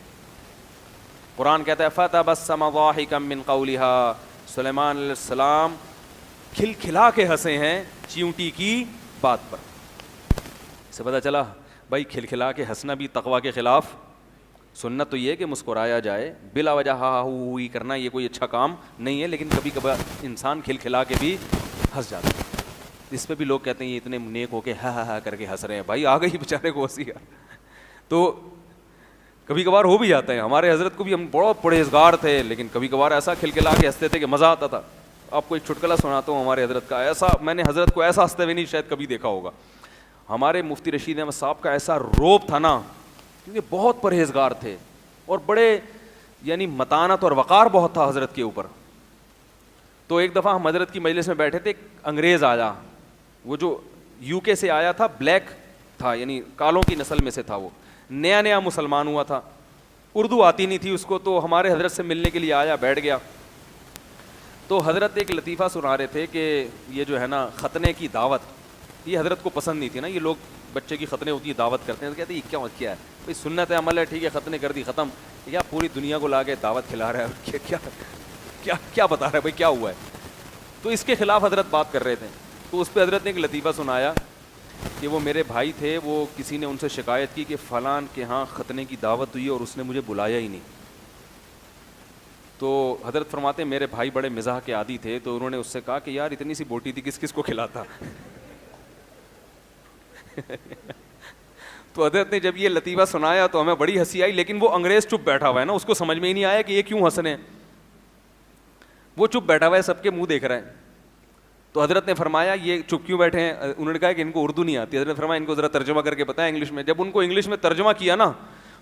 قرآن کہتا ہے فتبسم ضاحکا من قولها، سلیمان علیہ السلام کھلکھلا کے ہنسے ہیں چیونٹی کی بات پر۔ اس سے پتہ چلا بھائی کھلکھلا کے ہنسنا بھی تقوی کے خلاف، سنت تو یہ ہے کہ مسکرایا جائے، بلا وجہ ہا ہوئی کرنا یہ کوئی اچھا کام نہیں ہے، لیکن کبھی کبھار انسان کھلکھلا کے بھی ہنس جاتا ہے۔ اس پہ بھی لوگ کہتے ہیں یہ اتنے نیک ہو کے ہا ہا ہا کر کے ہنس رہے ہیں، بھائی آ گئی بیچارے کو ہنسی۔ تو کبھی کبھار ہو بھی جاتا ہے، ہمارے حضرت کو بھی، ہم بہت پرہیزگار تھے لیکن کبھی کبھار ایسا کھلکھلا کے ہنستے تھے کہ مزہ آتا تھا۔ آپ کو ایک چٹکلا سناتا ہوں ہمارے حضرت کا، ایسا میں نے حضرت کو ایسا ہنستے ہوئے نہیں شاید کبھی دیکھا ہوگا۔ ہمارے مفتی رشید احمد صاحب کا ایسا روب تھا نا، کیونکہ بہت پرہیزگار تھے اور بڑے یعنی متانت اور وقار بہت تھا حضرت کے اوپر۔ تو ایک دفعہ ہم حضرت کی مجلس میں بیٹھے تھے، انگریز آیا، وہ جو یو کے سے آیا تھا، بلیک تھا یعنی کالوں کی نسل میں سے تھا، وہ نیا نیا مسلمان ہوا تھا، اردو آتی نہیں تھی اس کو، تو ہمارے حضرت سے ملنے کے لیے آیا، بیٹھ گیا۔ تو حضرت ایک لطیفہ سنا رہے تھے کہ یہ جو ہے نا ختنے کی دعوت، یہ حضرت کو پسند نہیں تھی نا، یہ لوگ بچے کی ختنے ہوتی ہے دعوت کرتے ہیں، تو کہتے ہیں یہ کیا ہے بھائی، سنت ہے، عمل ہے، ٹھیک ہے ختنے کر دی ختم، یا پوری دنیا کو لا کے دعوت کھلا رہا ہے، کیا بتا رہا ہے بھائی، کیا ہوا ہے؟ تو اس کے خلاف حضرت بات کر رہے تھے۔ تو اس پہ حضرت نے ایک لطیفہ سنایا کہ وہ میرے بھائی تھے، وہ کسی نے ان سے شکایت کی کہ فلاں کے ہاں ختنے کی دعوت ہوئی اور اس نے مجھے بلایا ہی نہیں۔ تو حضرت فرماتے ہیں میرے بھائی بڑے مزاح کے عادی تھے، تو انہوں نے اس سے کہا کہ یار اتنی سی بوٹی تھی کس کس کو کھلاتا۔ تو حضرت نے جب یہ لطیفہ سنایا تو ہمیں بڑی ہنسی آئی، لیکن وہ انگریز چپ بیٹھا ہوا ہے نا، اس کو سمجھ میں ہی نہیں آیا کہ یہ کیوں ہنس رہے ہیں، وہ چپ بیٹھا ہوا ہے، سب کے منہ دیکھ رہا ہے۔ تو حضرت نے فرمایا یہ چپ کیوں بیٹھے ہیں؟ انہوں نے کہا کہ ان کو اردو نہیں آتی۔ حضرت نے فرمایا ان کو ذرا ترجمہ کر کے بتائیں انگلش میں۔ جب ان کو انگلش میں ترجمہ کیا نا،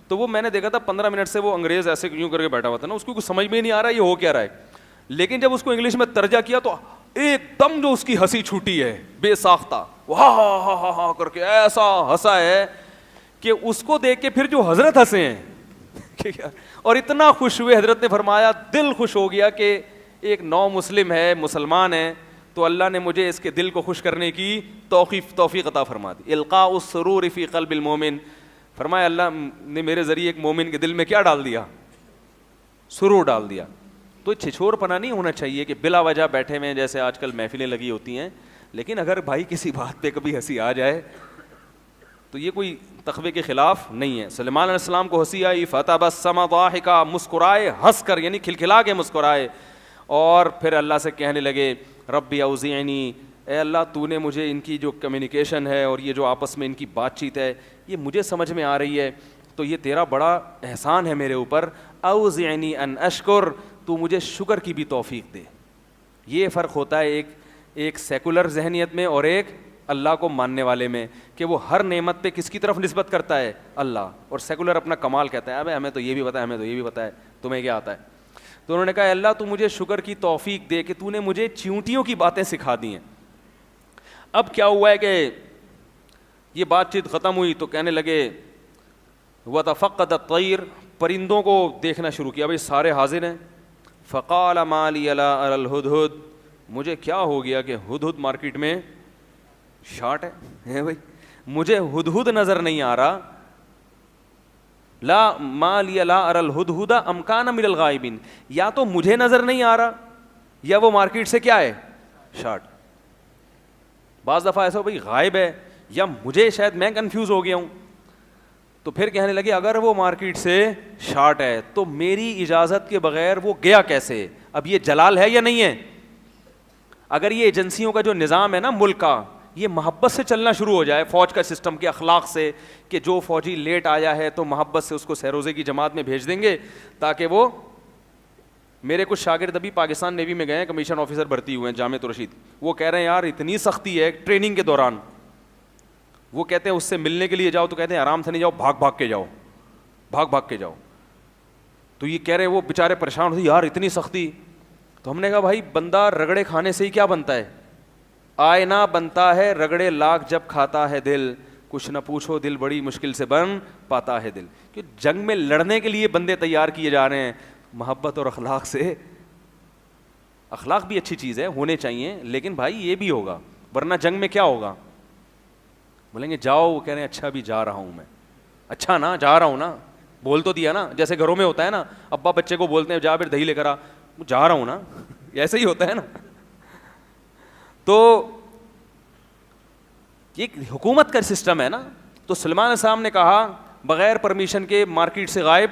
تو وہ میں نے دیکھا تھا 15 منٹ سے وہ انگریز ایسے کیوں کر کے بیٹھا ہوا تھا نا، اس کو کچھ سمجھ میں ہی نہیں آ رہا یہ ہو کیا رہا ہے، لیکن جب اس کو انگلش میں ترجمہ کیا تو ایک دم جو اس کی ہنسی چھوٹی ہے بے ساختہ، ہا ہا ہا ہا کر کے ایسا ہنسا ہے کہ اس کو دیکھ کے پھر جو حضرت ہنسے ہیں اور اتنا خوش ہوئے، حضرت نے فرمایا دل خوش ہو گیا کہ ایک نو مسلم ہے، مسلمان ہے، تو اللہ نے مجھے اس کے دل کو خوش کرنے کی توفیق عطا فرما دی۔ القاء السرور فی قلب المومن، فرمایا اللہ نے میرے ذریعے ایک مومن کے دل میں کیا ڈال دیا؟ سرور ڈال دیا۔ تو چھچور پنا نہیں ہونا چاہیے کہ بلا وجہ بیٹھے ہوئے جیسے آج کل محفلیں لگی ہوتی ہیں. لیکن اگر بھائی کسی بات پہ کبھی ہنسی آ جائے تو یہ کوئی تقوی کے خلاف نہیں ہے. سلیمان علیہ السلام کو ہنسی آئی, فتبسم ضاحکا, مسکرائے ہنس کر, یعنی کھلکھلا کے مسکرائے, اور پھر اللہ سے کہنے لگے ربی اوزعنی, اے اللہ تو نے مجھے ان کی جو کمیونیکیشن ہے اور یہ جو آپس میں ان کی بات چیت ہے یہ مجھے سمجھ میں آ رہی ہے, تو یہ تیرا بڑا احسان ہے میرے اوپر. اوزعنی ان اشکر, تو مجھے شکر کی بھی توفیق دے. یہ فرق ہوتا ہے ایک سیکولر ذہنیت میں اور ایک اللہ کو ماننے والے میں, کہ وہ ہر نعمت پہ کس کی طرف نسبت کرتا ہے, اللہ, اور سیکولر اپنا کمال کہتا ہے, ابے ہمیں تو یہ بھی پتہ ہے, ہمیں تو یہ بھی پتہ ہے, تمہیں کیا آتا ہے. تو انہوں نے کہا اللہ تو مجھے شکر کی توفیق دے کہ تو نے مجھے چیونٹیوں کی باتیں سکھا دی ہیں. اب کیا ہوا ہے کہ یہ بات چیت ختم ہوئی تو کہنے لگے وتفقد الطیر, پرندوں کو دیکھنا شروع کیا, بھائی سارے حاضر ہیں. فقال ما لی لا اری الہدہد, مجھے کیا ہو گیا کہ ہدہد مارکیٹ میں شارٹ ہے بھائی, مجھے ہدہد نظر نہیں آ رہا. لا ما لی لا اری الہدہد ام کان من الغائبین, یا تو مجھے نظر نہیں آ رہا یا وہ مارکیٹ سے کیا ہے, شارٹ. بعض دفعہ ایسا بھائی غائب ہے یا مجھے شاید میں کنفیوز ہو گیا ہوں. تو پھر کہنے لگے اگر وہ مارکیٹ سے شارٹ ہے تو میری اجازت کے بغیر وہ گیا کیسے؟ اب یہ جلال ہے یا نہیں ہے؟ اگر یہ ایجنسیوں کا جو نظام ہے نا ملک کا, یہ محبت سے چلنا شروع ہو جائے, فوج کا سسٹم کے اخلاق سے, کہ جو فوجی لیٹ آیا ہے تو محبت سے اس کو سہروزے کی جماعت میں بھیج دیں گے تاکہ وہ, میرے کچھ شاگرد ابھی پاکستان نیوی میں گئے ہیں, کمیشن آفیسر بھرتی ہوئے ہیں جامعۃ الرشید, وہ کہہ رہے ہیں یار اتنی سختی ہے ٹریننگ کے دوران, وہ کہتے ہیں اس سے ملنے کے لیے جاؤ تو کہتے ہیں آرام سے نہیں جاؤ, بھاگ بھاگ کے جاؤ, بھاگ بھاگ کے جاؤ. تو یہ کہہ رہے ہیں وہ بیچارے پریشان ہوتے یار اتنی سختی. تو ہم نے کہا بھائی بندہ رگڑے کھانے سے ہی کیا بنتا ہے, آئینہ بنتا ہے رگڑے لاکھ جب کھاتا ہے دل, کچھ نہ پوچھو دل بڑی مشکل سے بن پاتا ہے دل. کہ جنگ میں لڑنے کے لیے بندے تیار کیے جا رہے ہیں, محبت اور اخلاق سے. اخلاق بھی اچھی چیز ہے, ہونے چاہیے, لیکن بھائی یہ بھی ہوگا, ورنہ جنگ میں کیا ہوگا, بولیں گے جاؤ, وہ کہہ رہے ہیں اچھا بھی جا رہا ہوں میں. اچھا نا جا رہا ہوں نا, بول تو دیا نا, جیسے گھروں میں ہوتا ہے نا, ابا بچے کو بولتے ہیں جا پھر دہی لے کر آ, جا رہا ہوں نا, ایسے ہی ہوتا ہے نا. تو ایک حکومت کا سسٹم ہے نا. تو سلیمان علیہ السلام نے کہا بغیر پرمیشن کے مارکیٹ سے غائب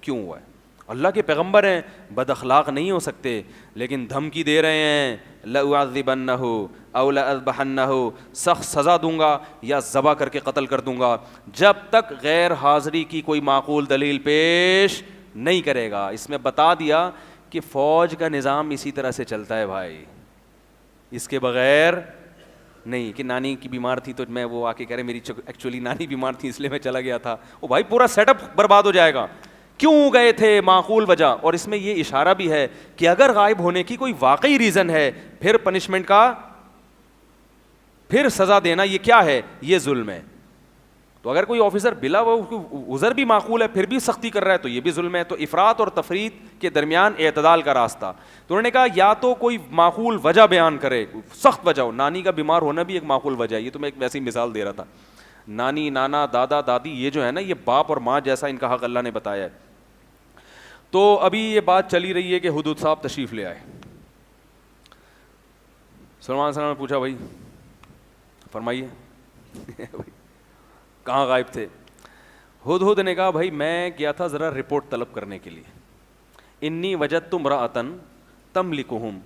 کیوں ہوا ہے؟ اللہ کے پیغمبر ہیں, بد اخلاق نہیں ہو سکتے, لیکن دھمکی دے رہے ہیں لَأُعَذِّبَنَّهُ أَوْ لَأَذْبَحَنَّهُ, سخت سزا دوں گا یا ذبح کر کے قتل کر دوں گا, جب تک غیر حاضری کی کوئی معقول دلیل پیش نہیں کرے گا. اس میں بتا دیا کہ فوج کا نظام اسی طرح سے چلتا ہے بھائی, اس کے بغیر نہیں. کہ نانی کی بیمار تھی تو میں وہ آ کے کہہ رہے میری ایکچولی نانی بیمار تھی اس لیے میں چلا گیا تھا, وہ بھائی پورا سیٹ اپ برباد ہو جائے گا. کیوں گئے تھے, معقول وجہ. اور اس میں یہ اشارہ بھی ہے کہ اگر غائب ہونے کی کوئی واقعی ریزن ہے, پھر پنشمنٹ کا, پھر سزا دینا یہ کیا ہے, یہ ظلم ہے. تو اگر کوئی آفیسر بلا وہ عذر بھی معقول ہے پھر بھی سختی کر رہا ہے تو یہ بھی ظلم ہے. تو افراط اور تفریط کے درمیان اعتدال کا راستہ. تو انہوں نے کہا یا تو کوئی معقول وجہ بیان کرے, سخت وجہ ہو, نانی کا بیمار ہونا بھی ایک معقول وجہ ہے, یہ تو میں ایک ویسی مثال دے رہا تھا. نانی, نانا, دادا, دادی, یہ جو ہے نا یہ باپ اور ماں جیسا ان کا حق اللہ نے بتایا ہے. تو ابھی یہ بات چلی رہی ہے کہ ہدہد صاحب تشریف لے آئے. سلمان علیہ السلام نے پوچھا بھائی فرمائیے کہاں غائب تھے؟ ہدہد نے کہا بھائی میں گیا تھا ذرا رپورٹ طلب کرنے کے لیے. انی وجدت امرأۃ تملکہم,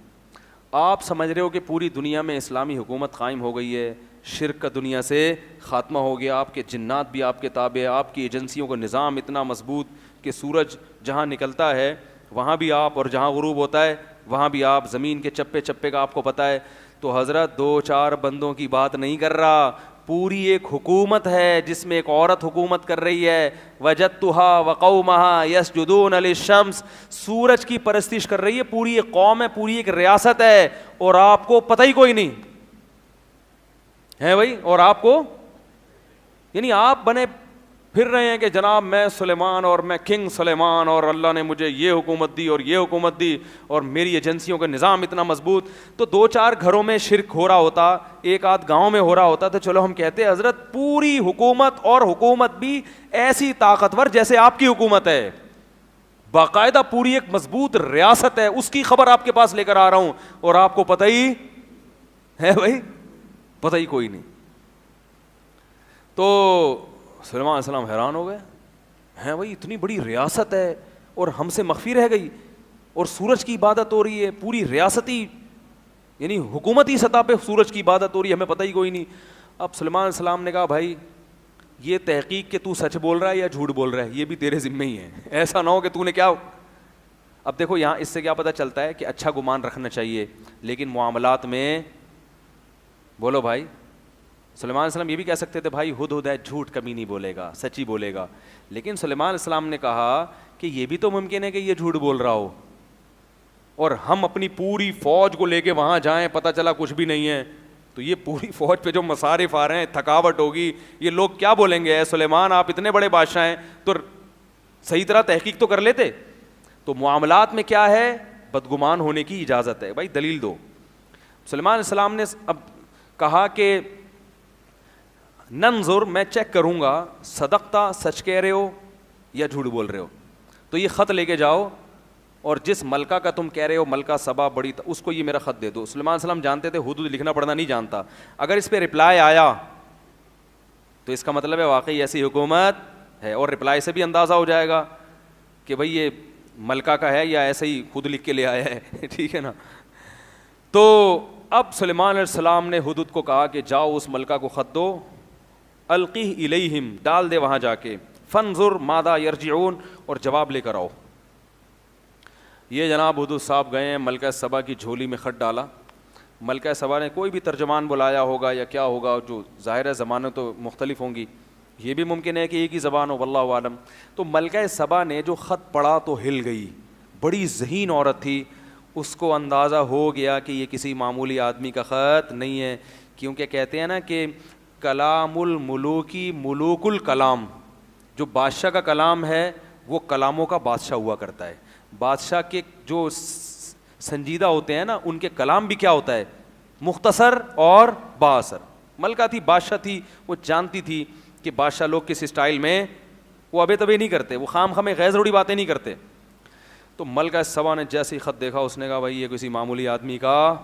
آپ سمجھ رہے ہو کہ پوری دنیا میں اسلامی حکومت قائم ہو گئی ہے, شرک کا دنیا سے خاتمہ ہو گیا, آپ کے جنات بھی آپ کے تابع, آپ کی ایجنسیوں کا نظام اتنا مضبوط کہ سورج جہاں نکلتا ہے وہاں بھی آپ, اور جہاں غروب ہوتا ہے وہاں بھی آپ, زمین کے چپے چپے کا آپ کو پتہ ہے. تو حضرت 2-4 بندوں کی بات نہیں کر رہا, پوری ایک حکومت ہے جس میں ایک عورت حکومت کر رہی ہے. وجدتها وقومها يسجدون للشمس, سورج کی پرستش کر رہی ہے, پوری ایک قوم ہے, پوری ایک ریاست ہے, اور آپ کو پتہ ہی کوئی نہیں ہے بھائی. اور آپ کو یعنی آپ بنے پھر رہے ہیں کہ جناب میں سلیمان اور میں کنگ سلیمان اور اللہ نے مجھے یہ حکومت دی اور یہ حکومت دی اور میری ایجنسیوں کا نظام اتنا مضبوط. تو 2-4 گھروں میں شرک ہو رہا ہوتا, ایک آدھ گاؤں میں ہو رہا ہوتا تو چلو ہم کہتے حضرت پوری حکومت, اور حکومت بھی ایسی طاقتور جیسے آپ کی حکومت ہے, باقاعدہ پوری ایک مضبوط ریاست ہے, اس کی خبر آپ کے پاس لے کر آ رہا ہوں, اور آپ کو پتہ ہی ہے بھائی, پتہ ہی کوئی نہیں. تو سلیمان علیہ السلام حیران ہو گئے, ہیں بھائی اتنی بڑی ریاست ہے اور ہم سے مخفی رہ گئی, اور سورج کی عبادت ہو رہی ہے, پوری ریاستی یعنی حکومتی سطح پہ سورج کی عبادت ہو رہی ہے, ہمیں پتہ ہی کوئی نہیں. اب سلیمان علیہ السلام نے کہا بھائی یہ تحقیق کہ تو سچ بول رہا ہے یا جھوٹ بول رہا ہے یہ بھی تیرے ذمہ ہی ہے, ایسا نہ ہو کہ تو نے کیا. اب دیکھو یہاں اس سے کیا پتہ چلتا ہے کہ اچھا گمان رکھنا چاہیے, لیکن معاملات میں بولو بھائی. سلیمان علیہ السلام یہ بھی کہہ سکتے تھے بھائی ہدہد ہے, جھوٹ کبھی نہیں بولے گا, سچ ہی بولے گا, لیکن سلیمان علیہ السلام نے کہا کہ یہ بھی تو ممکن ہے کہ یہ جھوٹ بول رہا ہو, اور ہم اپنی پوری فوج کو لے کے وہاں جائیں, پتہ چلا کچھ بھی نہیں ہے, تو یہ پوری فوج پہ جو مصارف آ رہے ہیں, تھکاوٹ ہوگی, یہ لوگ کیا بولیں گے, اے سلیمان آپ اتنے بڑے بادشاہ ہیں تو صحیح طرح تحقیق تو کر لیتے. تو معاملات میں کیا ہے, بدگمان ہونے کی اجازت ہے. بھائی دلیل دو. سلیمان علیہ السلام نے اب کہا کہ ننظر, میں چیک کروں گا, صدقتا, سچ کہہ رہے ہو یا جھوٹ بول رہے ہو, تو یہ خط لے کے جاؤ اور جس ملکہ کا تم کہہ رہے ہو ملکہ سبا بڑی, اس کو یہ میرا خط دے دو. سلیمان علیہ السلام جانتے تھے ہدہد لکھنا پڑھنا نہیں جانتا, اگر اس پہ رپلائی آیا تو اس کا مطلب ہے واقعی ایسی حکومت ہے, اور رپلائی سے بھی اندازہ ہو جائے گا کہ بھئی یہ ملکہ کا ہے یا ایسے ہی خود لکھ کے لے آیا ہے, ٹھیک ہے نا. تو اب سلیمان علیہ السلام نے ہدہد کو کہا کہ جاؤ اس ملکہ کو خط دو, القیہ الیہم, ڈال دے وہاں جا کے, فانظر ماذا یرجعون, اور جواب لے کر آؤ. یہ جناب ہدہد صاحب گئے ہیں, ملکہ سبا کی جھولی میں خط ڈالا. ملکہ سبا نے کوئی بھی ترجمان بلایا ہوگا یا کیا ہوگا, جو ظاہر ہے زبانیں تو مختلف ہوں گی, یہ بھی ممکن ہے کہ ایک ہی زبان ہو, واللہ عالم. تو ملکہ سبا نے جو خط پڑھا تو ہل گئی, بڑی ذہین عورت تھی, اس کو اندازہ ہو گیا کہ یہ کسی معمولی آدمی کا خط نہیں ہے, کیونکہ کہتے ہیں نا کہ کلام الملوکی ملوک الکلام, جو بادشاہ کا کلام ہے وہ کلاموں کا بادشاہ ہوا کرتا ہے. بادشاہ کے جو سنجیدہ ہوتے ہیں نا, ان کے کلام بھی کیا ہوتا ہے, مختصر اور با اثر. ملکہ تھی, بادشاہ تھی, وہ جانتی تھی کہ بادشاہ لوگ کس اسٹائل میں, وہ ابے تبے نہیں کرتے, وہ خام خامے غیر ضروری باتیں نہیں کرتے. تو ملکہ سبا نے جیسے ہی خط دیکھا اس نے کہا بھائی یہ کسی معمولی آدمی کا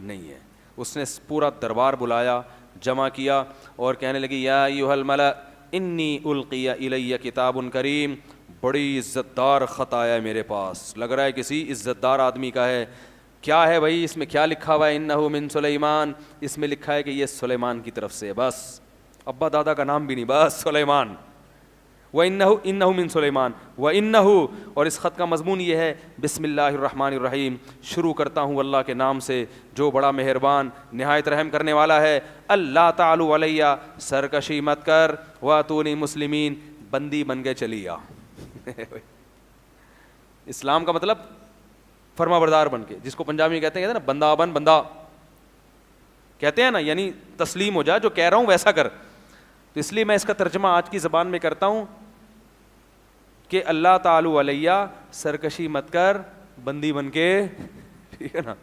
نہیں ہے. اس نے پورا دربار بلایا, جمع کیا, اور کہنے لگی یا ایھا الملأ انی القی الی کتاب کریم, بڑی عزت دار خط آیا ہے میرے پاس, لگ رہا ہے کسی عزت دار آدمی کا ہے. کیا ہے بھائی اس میں کیا لکھا ہوا ہے, انہ من سلیمان, اس میں لکھا ہے کہ یہ سلیمان کی طرف سے, بس ابا دادا کا نام بھی نہیں, بس سلیمان. وَإِنَّهُ مِن سلیمان وَإِنَّهُ, اور اس خط کا مضمون یہ ہے بسم اللہ الرحمن الرحیم, شروع کرتا ہوں اللہ کے نام سے جو بڑا مہربان نہایت رحم کرنے والا ہے. اللہ تعالی علیہ, سرکشی مت کر, وَأْتُونِي مسلمین, بندی بن کے چلی آ. اسلام کا مطلب فرما بردار بن کے, جس کو پنجابی میں کہتے ہیں نا بندہ بن, بندہ کہتے ہیں نا, یعنی تسلیم ہو جا, جو کہہ رہا ہوں ویسا کر. تو اس لیے میں اس کا ترجمہ آج کی زبان میں کرتا ہوں کہ اللہ تعالی علیہ, سرکشی مت کر, بندی بن کے, ٹھیک ہے نا.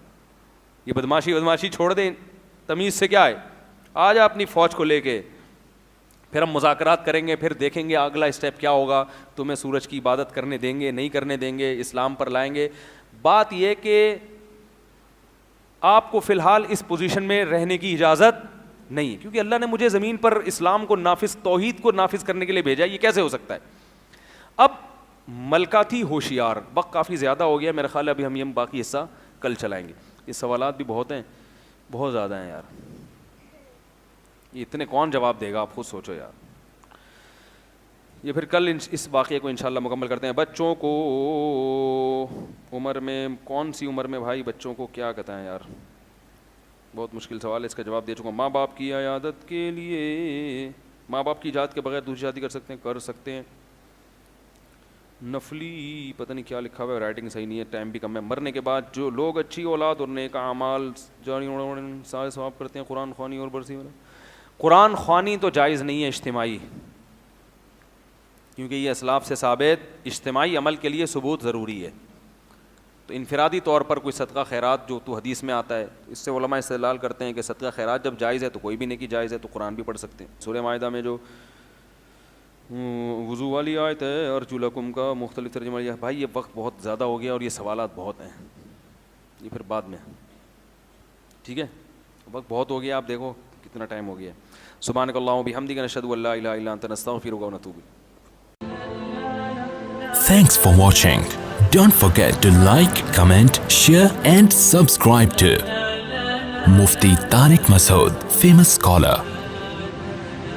یہ بدماشی چھوڑ دیں, تمیز سے کیا ہے, آ جا اپنی فوج کو لے کے, پھر ہم مذاکرات کریں گے, پھر دیکھیں گے اگلا اسٹیپ کیا ہوگا, تمہیں سورج کی عبادت کرنے دیں گے نہیں کرنے دیں گے, اسلام پر لائیں گے. بات یہ کہ آپ کو فی الحال اس پوزیشن میں رہنے کی اجازت نہیں, کیونکہ اللہ نے مجھے زمین پر اسلام کو نافذ, توحید کو نافذ کرنے کے لیے بھیجا, یہ کیسے ہو سکتا ہے. اب ملکہ تھی ہوشیار, وقت کافی زیادہ ہو گیا میرا خیال ہے, ابھی ہم یہ باقی حصہ کل چلائیں گے. یہ سوالات بھی بہت ہیں, بہت زیادہ ہیں یار, یہ اتنے کون جواب دے گا, آپ خود سوچو یار. یہ پھر کل اس واقعے کو انشاءاللہ مکمل کرتے ہیں. بچوں کو عمر میں, کون سی عمر میں بھائی بچوں کو کیا کہتے ہیں یار, بہت مشکل سوال ہے, اس کا جواب دے چکا ہوں. ماں باپ کی عیادت کے لیے, ماں باپ کی اجازت کے بغیر دوسری شادی کر سکتے ہیں. نفلی پتہ نہیں کیا لکھا ہوا ہے, رائٹنگ صحیح نہیں ہے, ٹائم بھی کم ہے. مرنے کے بعد جو لوگ اچھی اولاد اور نیک اعمال جاری سارے ثواب کرتے ہیں, قرآن خوانی اور برسی والا. قرآن خوانی تو جائز نہیں ہے اجتماعی, کیونکہ یہ اسلاف سے ثابت, اجتماعی عمل کے لیے ثبوت ضروری ہے. تو انفرادی طور پر کوئی صدقہ خیرات جو تو حدیث میں آتا ہے, اس سے علماء استدلال کرتے ہیں کہ صدقہ خیرات جب جائز ہے تو کوئی بھی نیکی جائز ہے, تو قرآن بھی پڑھ سکتے ہیں. سورہ مائدہ میں جو وضو والی آیت ہے ارجلکم کا مختلف ترجمہ. بھائی یہ وقت بہت زیادہ ہو گیا اور یہ سوالات بہت ہیں, یہ پھر بعد میں, ٹھیک ہے, وقت بہت ہو گیا, آپ دیکھو کتنا ٹائم ہو گیا. سبحانک اللہم و بحمدک نشہد ان لا الہ الا انت نستغفرک و نتوب. Thanks for watching. Don't forget to like, comment, share and subscribe to Mufti Tariq Masood, famous scholar.